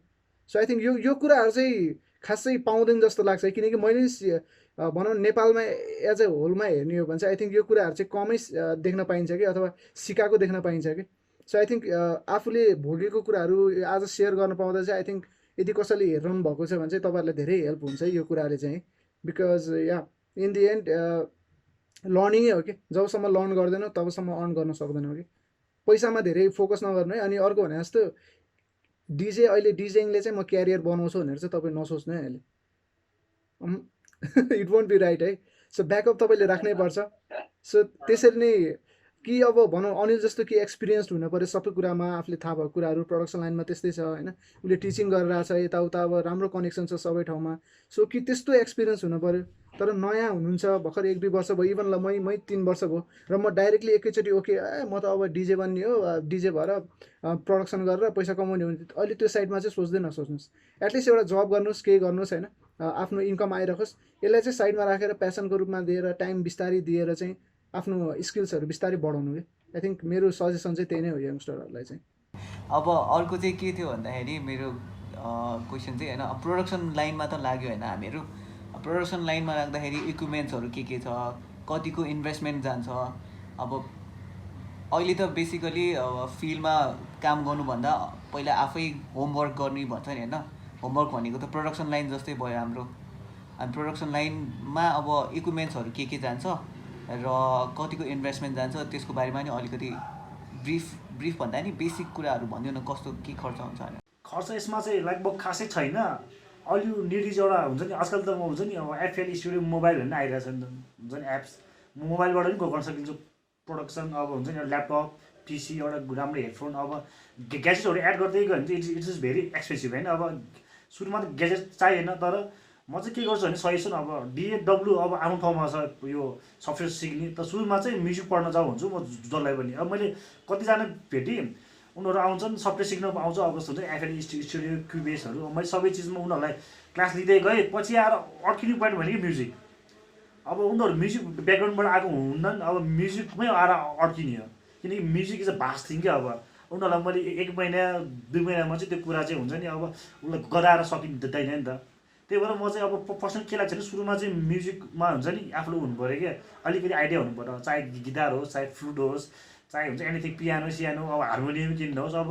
A: सो आई थिङ्क यो कुराहरू चाहिँ खासै पाउँदैन जस्तो लाग्छ है, किनकि मैले भनौँ नेपालमा एज ए होलमा हेर्ने हो भने चाहिँ आई थिङ्क यो कुराहरू चाहिँ कमै देख्न पाइन्छ कि अथवा सिकाएको देख्न पाइन्छ कि। सो आई थिङ्क आफूले भोगेको कुराहरू आज सेयर गर्न पाउँदा चाहिँ आई थिङ्क यदि कसैले हेरिरहनु भएको छ भने चाहिँ तपाईँहरूलाई धेरै हेल्प हुन्छ यो कुराले चाहिँ, because yeah in the end लर्निङै हो कि, जबसम्म लर्न गर्दैनौ तबसम्म अर्न गर्न सक्दैनौ कि। पैसामा धेरै फोकस नगर्नु है। अनि अर्को भने जस्तो अहिले डिजेइङले चाहिँ म क्यारियर बनाउँछु भनेर चाहिँ तपाईँ नसोच्नु है अहिले, इट वोन्ट बी राइट है। सो ब्याकअप तपाईँले राख्नै पर्छ। सो त्यसरी नै कि अब भनौँ अनिल जस्तो कि एक्सपिरियन्स हुनु पऱ्यो सबै कुरामा, आफूले थाहा भएको कुराहरू प्रोडक्सन लाइनमा त्यस्तै छ होइन, उसले टिचिङ गरिरहेछ यताउता, अब राम्रो कनेक्सन छ सबै ठाउँमा। सो कि त्यस्तो एक्सपिरियन्स हुनु पऱ्यो। तर नयाँ हुनुहुन्छ भर्खर 1-2 वर्ष भयो, इभन ल मै 3 वर्ष भयो र म डाइरेक्टली एकैचोटि ओके म त अब डिजे बन्ने हो, डिजे भएर प्रडक्सन गरेर पैसा कमाउने हो भने अहिले त्यो साइडमा चाहिँ सोच्दै नसोच्नुहोस्। एटलिस्ट एउटा जब गर्नुहोस्, केही गर्नुहोस् होइन, आफ्नो इन्कम आइरहोस्। यसलाई चाहिँ साइडमा राखेर प्यासनको रूपमा दिएर टाइम बिस्तारै दिएर चाहिँ आफ्नो स्किल्सहरू बिस्तारै बढाउनु कि। आई थिङ्क मेरो सजेसन चाहिँ त्यही नै हो यङ्स्टरहरूलाई चाहिँ।
C: अब अर्को चाहिँ के थियो भन्दाखेरि मेरो क्वेसन चाहिँ होइन, प्रोडक्सन लाइनमा त लाग्यो होइन हामीहरू, प्रोडक्सन लाइनमा लाग्दाखेरि इक्विपमेन्ट्सहरू के छ, कतिको इन्भेस्टमेन्ट जान्छ। अब अहिले त बेसिकली फिल्डमा काम गर्नुभन्दा पहिला आफै होमवर्क गर्ने भन्छ नि होइन, होमवर्क भनेको त प्रोडक्सन लाइन जस्तै भयो हाम्रो। अनि प्रोडक्सन लाइनमा अब इक्विपमेन्ट्सहरू के जान्छ र कतिको इन्भेस्टमेन्ट जान्छ त्यसको बारेमा नि अलिकति ब्रिफ भन्दा नि बेसिक कुराहरू भनिदिनु न, कस्तो के खर्च हुन्छ भने।
B: खर्च यसमा चाहिँ लगभग खासै छैन। अल यु निड इज एउटा हुन्छ नि, आजकल त हुन्छ नि अब एफएल स्टुडियो मोबाइल भन्ने आइरहेछ नि त, हुन्छ नि एप्स, मोबाइलबाट पनि गर्न सकिन्छ प्रोडक्सन। अब हुन्छ नि ल्यापटप, पिसी, एउटा राम्रो हेडफोन, अब ग्याजेट्सहरू एड गर्दै गयो भने चाहिँ इट्स इज भेरी एक्सपेन्सिभ होइन। अब सुरुमा त ग्याजेट चाहिएन, तर म चाहिँ के गर्छु भने सजेसन, अब डिएडब्ल्यू अब आफ्नो ठाउँमा छ यो सफ्टवेयर सिक्ने, त सुरुमा चाहिँ म्युजिक पढ्न जाऊ भन्छु म जसलाई पनि। अब मैले कतिजना भेटेँ उनीहरू आउँछन् सफ्टवेयर सिक्न आउँछ, अब जस्तो हुन्छ एफएल स्टुडियो, क्युबेसहरू, मैले सबै चिजमा उनीहरूलाई क्लास लिँदै गएँ। पछि आएर अड्किने पोइन्ट भनेको म्युजिक। अब उनीहरू म्युजिक ब्याकग्राउन्डबाट आएको हुँदैन, अब म्युजिकमै आएर अड्किने हो, किनकि music is a vast thing क्या। अब उनीहरूलाई मैले 1 महिना 2 महिनामा चाहिँ त्यो कुरा चाहिँ हुन्छ नि, अब उसलाई गराएर सकिँदैन नि त। त्यही भएर म चाहिँ अब पर्सनल के लाग्छ भने सुरुमा चाहिँ म्युजिकमा हुन्छ नि आफूले हुनु पऱ्यो क्या, अलिकति आइडिया हुनु पऱ्यो, चाहे गिटार होस्, चाहे फ्लुट होस्, चाहे हुन्छ एनिथिङ, पियानो सियानो, अब हार्मोनियम किन्नुहोस्। अब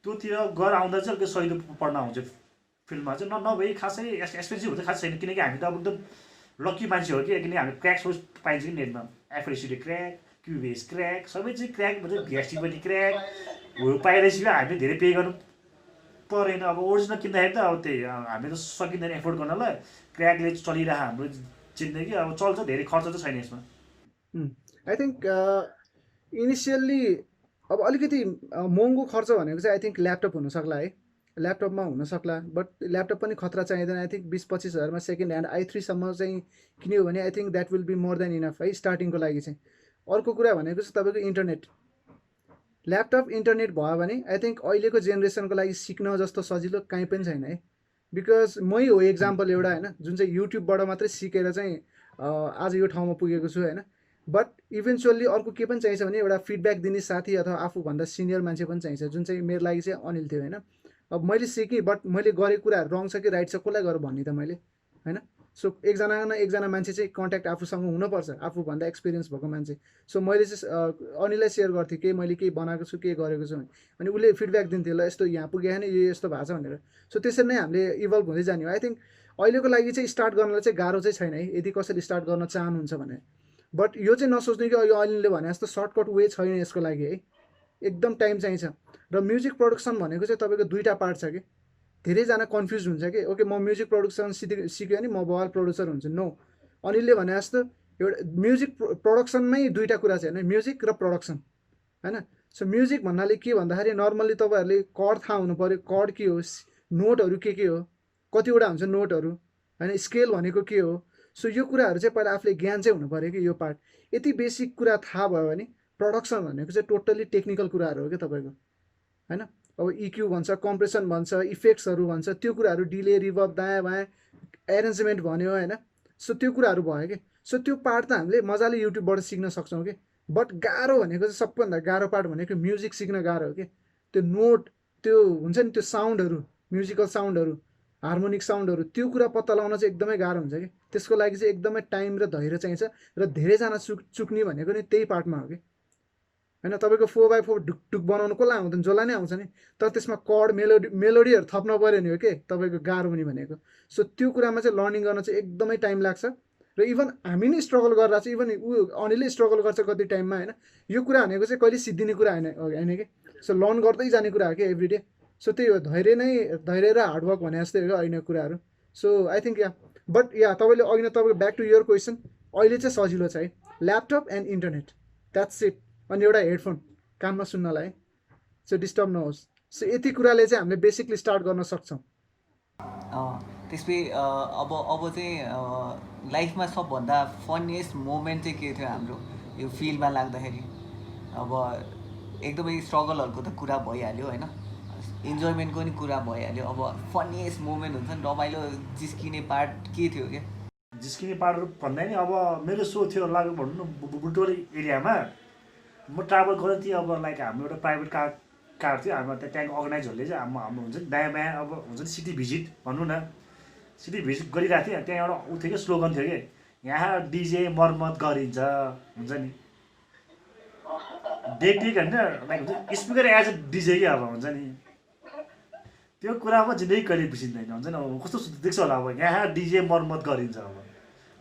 B: त्योतिर गएर आउँदा चाहिँ अलिकति सहिलो पढ्न आउँछ फिल्डमा चाहिँ। नभए खासै एक्सपेन्सिभ हुन्छ खासै छैन, किनकि हामी त अब एकदम लक्की मान्छे हो कि, किनकि हामी क्र्याक सोर्स पाइन्छ कि नेटमा, एफएल स्टुडियो क्र्याक, क्युबेस क्र्याक, सबै चाहिँ क्र्याक भन्छ, भिएसटी पनि क्र्याक हो पाइरहेछ। हामीले धेरै पे गर्नु परेन। अब ओरिजिनल किन्दाखेरि त अब त्यही हामी त सकिँदैन एफोर्ड गर्नलाई, क्र्याकले चलिरह हाम्रो जिन्दगी, अब चल्छ, धेरै खर्च त छैन यसमा।
A: आई थिङ्क इनिसियल्ली अब अलिकति महँगो खर्च भनेको चाहिँ आई थिङ्क ल्यापटप हुनसक्ला है, ल्यापटपमा हुनसक्ला, बट ल्यापटप पनि खतरा चाहिँदैन। आई थिङ्क 20-25 हजारमा सेकेन्ड ह्यान्ड i3सम्म चाहिँ किन्यो भने I think that will be more than enough है स्टार्टिङको लागि चाहिँ। अर्को कुरा भनेको चाहिँ तपाईँको इन्टरनेट, ल्यापटप इन्टरनेट भयो भने आई थिङ्क अहिलेको जेनेरेसनको लागि सिक्न जस्तो सजिलो कहीँ पनि छैन है। बिकज मै हो एक्जाम्पल एउटा होइन, जुन चाहिँ युट्युबबाट मात्रै सिकेर चाहिँ आज यो ठाउँमा पुगेको छु होइन। बट इभेन्चुअल्ली अर्को के पनि चाहिन्छ भने एउटा फिडब्याक दिने साथी अथवा आफूभन्दा सिनियर मान्छे पनि चाहिन्छ, जुन चाहिँ मेरो लागि चाहिँ अनिल थियो होइन। अब मैले सिकेँ, बट मैले गरेको कुराहरू रङ छ कि राइट छ कसलाई गरेर भन्ने त मैले होइन। सो एकजना न एकजना मान्छे चाहिँ कन्ट्याक्ट आफूसँग हुनुपर्छ, आफूभन्दा एक्सपिरियन्स भएको मान्छे। सो मैले चाहिँ अनिललाई सेयर गर्थेँ कि मैले केही बनाएको छु, के गरेको छु अनि उसले फिडब्याक दिन्थ्यो, ल यस्तो यहाँ पुगेन नि, यो यस्तो भएको छ भनेर। सो त्यसरी नै हामीले इभल्भ हुँदै जाने हो। आई थिङ्क अहिलेको लागि चाहिँ स्टार्ट गर्नलाई चाहिँ गाह्रो चाहिँ छैन है, यदि कसैले स्टार्ट गर्न चाहनुहुन्छ भने। बट यो चाहिँ नसोच्नु कि यो अनिलले भने जस्तो सर्टकट वे छैन यसको लागि है, एकदम टाइम चाहिन्छ। र म्युजिक प्रडक्सन भनेको चाहिँ तपाईँको 2टा पार्ट छ कि, धेरैजना कन्फ्युज हुन्छ कि ओके म म्युजिक प्रडक्सन सिक्यो भने म बवाल प्रड्युसर हुन्छु। नो, अनिलले भने जस्तो एउटा म्युजिक प्रडक्सनमै 2टा कुरा छ होइन, म्युजिक र प्रडक्सन होइन। सो म्युजिक भन्नाले के भन्दाखेरि नर्मल्ली तपाईँहरूले कर्ड थाहा हुनु पऱ्यो, कर्ड के हो, नोटहरू के हो, कतिवटा हुन्छ नोटहरू होइन, स्केल भनेको के हो। सो यो कुराहरू चाहिँ पहिला आफूले ज्ञान चाहिँ हुनु पऱ्यो कि यो पार्ट। यति बेसिक कुरा थाहा भयो भने प्रडक्सन भनेको चाहिँ टोटल्ली टेक्निकल कुराहरू हो क्या तपाईँको होइन। अब इक्यू भन्छ, कम्प्रेसन भन्छ, इफेक्ट्सहरू भन्छ, त्यो कुराहरू, डिले, रिभर्ब, दायाँ बायाँ, एरेन्जमेन्ट भन्यो होइन। सो त्यो कुराहरू भयो कि। सो त्यो पार्ट त हामीले मजाले युट्युबबाट सिक्न सक्छौँ कि। बट गाह्रो भनेको चाहिँ सबभन्दा गाह्रो पार्ट भनेको म्युजिक सिक्न गाह्रो हो कि त्यो नोट त्यो हुन्छ नि त्यो साउन्डहरू म्युजिकल साउन्डहरू हार्मोनिक साउन्डहरू त्यो कुरा पत्ता लगाउन चाहिँ एकदमै गाह्रो हुन्छ कि त्यसको लागि चाहिँ एकदमै टाइम र धैर्य चाहिन्छ र धेरैजना चुक्ने भनेको नि त्यही पार्टमा हो कि होइन तपाईँको 4x4 ढुकढुक बनाउनु कसलाई आउँदैन जसलाई नै आउँछ नि तर त्यसमा कर्ड मेलोडीहरू थप्न पऱ्यो नि हो कि तपाईँको गाह्रो हुने भनेको सो त्यो कुरामा चाहिँ लर्निङ गर्न चाहिँ एकदमै टाइम लाग्छ र इभन हामी नै स्ट्रगल गरेर चाहिँ इभन ऊ अनिलै स्ट्रगल गर्छ कति टाइममा होइन यो कुरा भनेको चाहिँ कहिले सिद्धिने कुरा होइन कि सो लर्न गर्दै जाने कुरा हो कि एभ्री डे सो त्यही हो धैर्य र हार्डवर्क भने जस्तै हो अहिलेको कुराहरू सो आई थिङ्क बट तपाईँले अघि नै तपाईँको ब्याक टु यर क्वेसन अहिले चाहिँ सजिलो छ है laptop and internet that's it अनि एउटा हेडफोन कानमा सुन्नलाई सो डिस्टर्ब नहोस् सो यति कुराले चाहिँ हामीले बेसिकली स्टार्ट गर्न सक्छौँ
C: त्यसपछि अब चाहिँ लाइफमा सबभन्दा फन्निएस्ट मोमेन्ट चाहिँ के थियो हाम्रो यो फिल्डमा लाग्दाखेरि अब एकदमै स्ट्रगलहरूको त कुरा भइहाल्यो होइन इन्जोयमेन्टको नि कुरा भइहाल्यो अब फन्निएस्ट मोमेन्ट हुन्छ नि रमाइलो जिस्किने पार्ट के थियो क्या
B: जिस्किने पार्टहरू भन्दा नि अब मेरो सो थियो लाग्यो भनौँ न बुटोल एरियामा म ट्राभल गरेँ थिएँ अब लाइक हाम्रो एउटा प्राइभेट कार थियो हाम्रो त्यहाँको अर्गनाइजरले चाहिँ हाम्रो हुन्छ नि दायाँ बायाँ अब हुन्छ नि सिटी भिजिट भनौँ न सिटी भिजिट गरिरहेको थिएँ त्यहाँ एउटा ऊ थियो कि स्लोगन थियो कि यहाँ डिजे मर्मत गरिन्छ हुन्छ नि डेक होइन लाइक हुन्छ स्पिकर एज अ डिजे कि अब हुन्छ नि त्यो कुरामा जिन्दगी कहिले बिर्सिँदैन हुन्छ नि अब कस्तो देख्छ होला अब यहाँ डिजे मर्मत गरिन्छ अब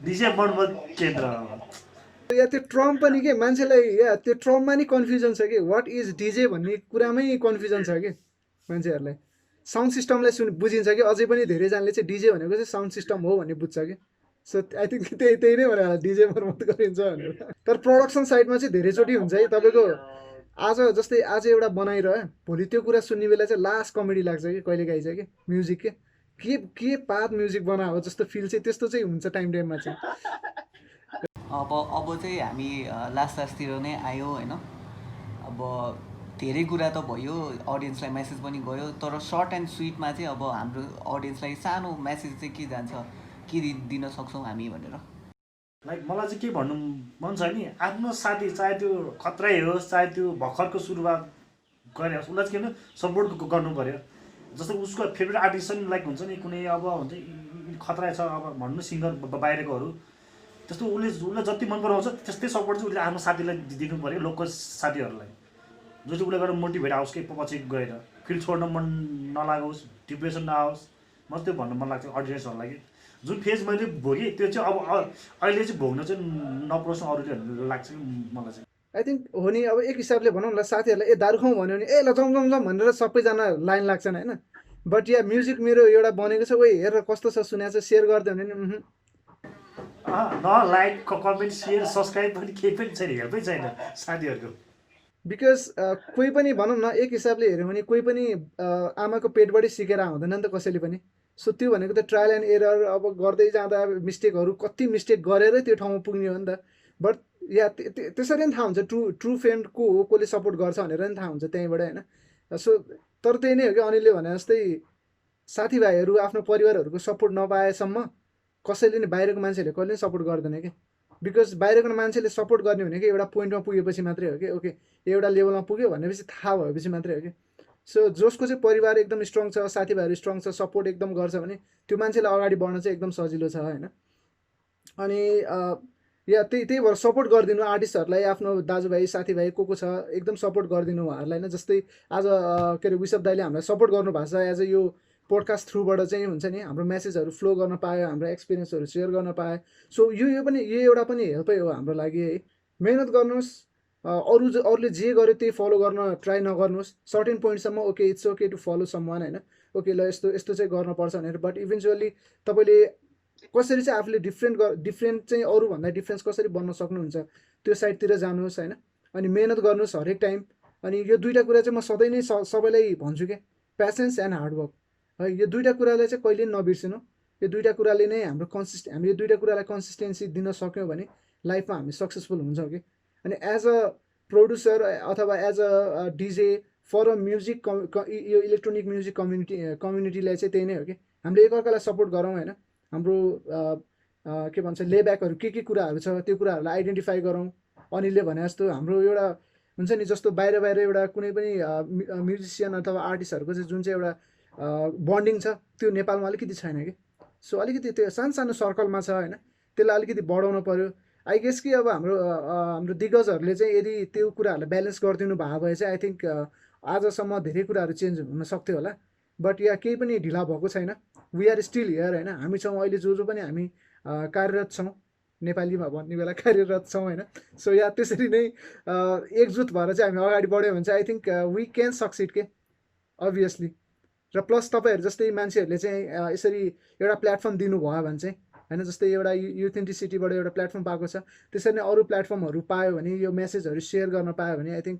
B: डिजे मर्मत केन्द्र अब
A: त्यो ट्रम पनि के मान्छेलाई त्यो ट्रममा नि कन्फ्युजन छ कि वाट इज डिजे भन्ने कुरामै कन्फ्युजन छ कि मान्छेहरूलाई साउन्ड सिस्टमलाई बुझिन्छ कि अझै पनि धेरैजनाले चाहिँ डिजे भनेको चाहिँ साउन्ड सिस्टम हो भन्ने बुझ्छ कि सो आई थिङ्क त्यही नै भने डिजे मर्मत गरिन्छ भनेर तर प्रोडक्सन साइडमा चाहिँ धेरैचोटि हुन्छ है तपाईँको आज जस्तै आज एउटा बनाइरह्यो भोलि त्यो कुरा सुन्ने बेला चाहिँ लास्ट कमेडी लाग्छ कि कहिलेकाहीँ चाहिँ कि म्युजिक के पात म्युजिक बनायो जस्तो फिल चाहिँ त्यस्तो चाहिँ हुन्छ टाइममा चाहिँ
C: अब चाहिँ हामी लास्टतिर नै आयो होइन अब धेरै कुरा त भयो अडियन्सलाई मेसेज पनि गयो तर सर्ट एन्ड स्विटमा चाहिँ अब हाम्रो अडियन्सलाई सानो मेसेज चाहिँ के जान्छ के दिन सक्छौँ हामी भनेर
B: लाइक मलाई चाहिँ के भन्नु मन छ नि आफ्नो साथी चाहे त्यो खत्रै होस् चाहे त्यो भर्खरको सुरुवात गरे होस् उसलाई चाहिँ के सपोर्ट गर्नु पऱ्यो जस्तो उसको फेभरेट आर्टिस्ट पनि लाइक हुन्छ नि कुनै अब हुन्छ खतरा छ अब भन्नु सिङ्गर बाहिरकोहरू त्यस्तो उसले जति मन पराउँछ त्यस्तै सपोर्ट चाहिँ उसले आफ्नो साथीलाई दिनु पऱ्यो लोकल साथीहरूलाई जो चाहिँ उसले गरेर मोटिभेट आओस् कि पछि गएर फिल्ड छोड्न मन नलागोस् डिप्रेसन नआओस् म त्यो भन्नु मन लाग्छ अडियन्सहरूलाई जुन फेज मैले भोगेँ त्यो चाहिँ अब अहिले चाहिँ भोग्न चाहिँ नपरोस् अरूले लाग्छ कि मलाई चाहिँ
A: आई थिङ्क हो नि अब एक हिसाबले भनौँ न साथीहरूलाई दारु खाउँ भन्यो भने ल जाउँ भनेर सबैजना लाइन लाग्छन् होइन बट म्युजिक मेरो एउटा बनेको छ ओइ हेरेर कस्तो छ सुनेको छ सेयर गरिदियो भने नि
B: न लाइक कमेन्ट सेयर सब्सक्राइब पनि केही पनि छैन हेल्पै छैन साथीहरूको
A: बिकज कोही पनि भनौँ न एक हिसाबले हेऱ्यो भने कोही पनि आमाको पेटबाटै सिकेर आउँदैन नि त कसैले पनि सो त्यो भनेको त ट्रायल एन्ड एरर अब गर्दै जाँदा मिस्टेकहरू कति मिस्टेक गरेरै त्यो ठाउँमा पुग्ने हो नि त बट त्यसरी नै थाहा हुन्छ ट्रु फ्रेन्ड को हो कसले सपोर्ट गर्छ भनेर नि थाहा हुन्छ त्यहीँबाट होइन सो तर त्यही नै हो कि अनिलले भने जस्तै साथीभाइहरू आफ्नो परिवारहरूको सपोर्ट नपाएसम्म कसैले नि बाहिरको मान्छेहरूले कहिले पनि सपोर्ट गर्दैन कि बिकज बाहिरको मान्छेले सपोर्ट गर्ने भनेको एउटा पोइन्टमा पुगेपछि मात्रै हो कि ओके एउटा लेभलमा पुग्यो भनेपछि थाहा भएपछि मात्रै हो कि सो जसको चाहिँ परिवार एकदम स्ट्रङ छ साथीभाइहरू स्ट्रङ छ सपोर्ट एकदम गर्छ भने त्यो मान्छेलाई अगाडि बढ्न चाहिँ एकदम सजिलो छ होइन अनि त्यही भएर सपोर्ट गरिदिनु आर्टिस्टहरूलाई आफ्नो दाजुभाइ साथीभाइ को छ एकदम सपोर्ट गरिदिनु उहाँहरूलाई नै जस्तै आज के अरे विशप दाइले हामीलाई सपोर्ट गर्नुभएको छ एज अ यो पोडकास्ट थ्रुबाट चाहिँ हुन्छ नि हाम्रो मेसेजहरू फ्लो गर्न पायो हाम्रो एक्सपिरियन्सहरू सेयर गर्न पायो सो यो पनि यो एउटा पनि हेल्पै हो हाम्रो लागि है मेहनत गर्नुहोस् अरूले जे गर्यो त्यही फलो गर्न ट्राई नगर्नुहोस् सर्टेन पोइन्टसम्म okay it's okay to follow someone होइन ओके ल यस्तो चाहिँ गर्नुपर्छ भनेर बट इभेन्चुअली तपाईँले कसरी चाहिँ आफूले डिफ्रेन्ट चाहिँ अरूभन्दा डिफ्रेन्स कसरी बन्न सक्नुहुन्छ त्यो साइडतिर जानुहोस् होइन अनि मेहनत गर्नुहोस् हरेक टाइम अनि यो दुईवटा कुरा चाहिँ म सधैँ नै सबैलाई भन्छु क्या प्यासेन्स एन्ड हार्डवर्क है यो दुईवटा कुरालाई चाहिँ कहिले नबिर्सिनु यो दुईवटा कुराले नै हाम्रो हामी यो दुईवटा कुरालाई कन्सिस्टेन्सी दिन सक्यौँ भने लाइफमा हामी सक्सेसफुल हुन्छौँ कि अनि एज अ प्रोड्युसर अथवा as a DJ for a music यो इलेक्ट्रोनिक म्युजिक कम्युनिटीलाई चाहिँ त्यही नै हो कि हामीले एकअर्कालाई सपोर्ट गरौँ होइन हाम्रो के भन्छ लेब्याकहरू के कुराहरू छ त्यो कुराहरूलाई आइडेन्टिफाई गरौँ अनिलले भने जस्तो हाम्रो एउटा हुन्छ नि जस्तो बाहिर बाहिर एउटा कुनै पनि म्युजिसियन अथवा आर्टिस्टहरूको चाहिँ जुन चाहिँ एउटा बन्डिङ छ त्यो नेपालमा अलिकति छैन कि सो अलिकति त्यो सानो सानो सर्कलमा छ होइन त्यसलाई अलिकति बढाउनु पऱ्यो आई गेस कि अब हाम्रो दिग्गजहरूले चाहिँ यदि त्यो कुराहरूलाई ब्यालेन्स गरिदिनु भएको भए चाहिँ आई थिङ्क आजसम्म धेरै कुराहरू चेन्ज हुन सक्थ्यो होला बट या केही पनि ढिला भएको छैन वी आर स्टिल हियर होइन हामी छौँ अहिले जो पनि हामी कार्यरत छौँ नेपालीमा भन्ने बेला कार्यरत छौँ होइन सो या त्यसरी नै एकजुट भएर चाहिँ हामी अगाडि बढ्यो भने चाहिँ I think we can succeed के अभियसली र प्लस तपाईँहरू जस्तै मान्छेहरूले चाहिँ यसरी एउटा प्लेटफर्म दिनुभयो भने चाहिँ होइन जस्तै एउटा युथेन्टिसिटीबाट एउटा प्लेटफर्म पाएको छ त्यसरी नै अरू प्लेटफर्महरू पायो भने यो मेसेजहरू सेयर गर्न पायो भने I think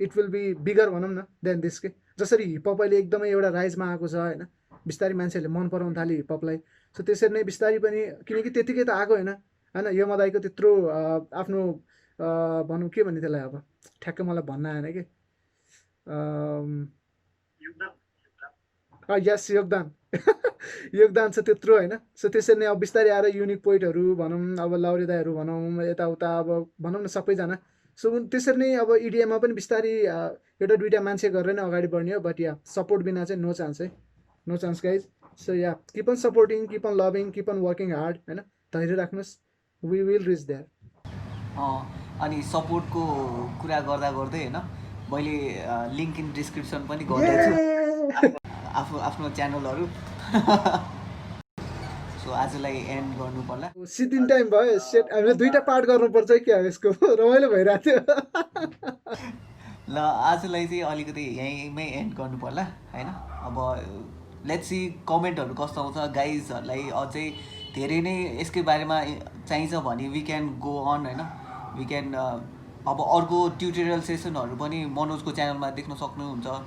A: it will be bigger भनौँ न देन दिस के जसरी हिपहप अहिले एकदमै एउटा राइजमा आएको छ होइन बिस्तारै मान्छेहरूले मन पराउन थाल्यो हिपहपलाई सो त्यसरी नै बिस्तारै पनि किनकि त्यतिकै त आएको होइन यो मदाईको त्यत्रो आफ्नो भनौँ के भन्ने त्यसलाई अब ठ्याक्कै मलाई भन्न आएन कि यस योगदान योगदान छ त्यत्रो होइन सो त्यसरी नै अब बिस्तारै आएर युनिक पोइटहरू भनौँ अब लौरेदाहरू भनौँ यताउता अब भनौँ न सबैजना सो त्यसरी नै अब इडिएममा पनि बिस्तारै एउटा दुइटा मान्छे गरेर नै अगाडि बढ्ने हो बट या सपोर्ट बिना चाहिँ नो चान्स है no chance guys so yeah keep on supporting keep on loving keep on working hard होइन धैर्य राख्नुहोस् वी विल रिच देयर
C: अनि सपोर्टको कुरा गर्दा गर्दै होइन मैले लिङ्क इन डिस्क्रिप्सन पनि गर्दैछु आफ्नो च्यानलहरू सो आजलाई एन्ड गर्नु पर्ला
A: सिद्धिन टाइम भयो सेट हामीले दुईवटा पार्ट गर्नुपर्छ क्या यसको रमाइलो भइरहेको थियो
C: ल आजलाई चाहिँ अलिकति यहीँमै एन्ड गर्नु पर्ला होइन अब लेट्स सी कमेन्टहरू कस्तो आउँछ गाइजहरूलाई अझै धेरै नै यसकै बारेमा चाहिन्छ भने वी क्यान गो अन होइन वी क्यान अब अर्को ट्युटोरियल सेसनहरू पनि मनोजको च्यानलमा देख्न सक्नुहुन्छ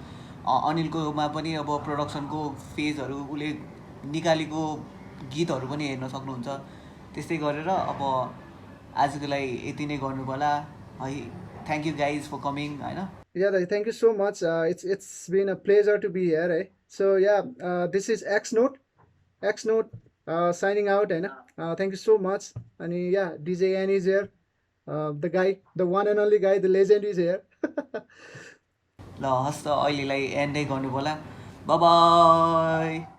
C: अनिलकोमा पनि अब प्रोडक्सनको फेजहरू उसले निकालेको गीतहरू पनि हेर्न सक्नुहुन्छ त्यस्तै गरेर अब आजको लागि यति नै गर्नु पर्ला है thank you guys for coming होइन
A: Yeah, thank you so much. It's been a pleasure to be here. So yeah, this is X Note signing out. Thank you so much. And yeah, DJ N is here. The guy, the one and only guy, the legend is here.
C: ल हस् त अहिलेलाई एन्डै गर्नु पर्ला by by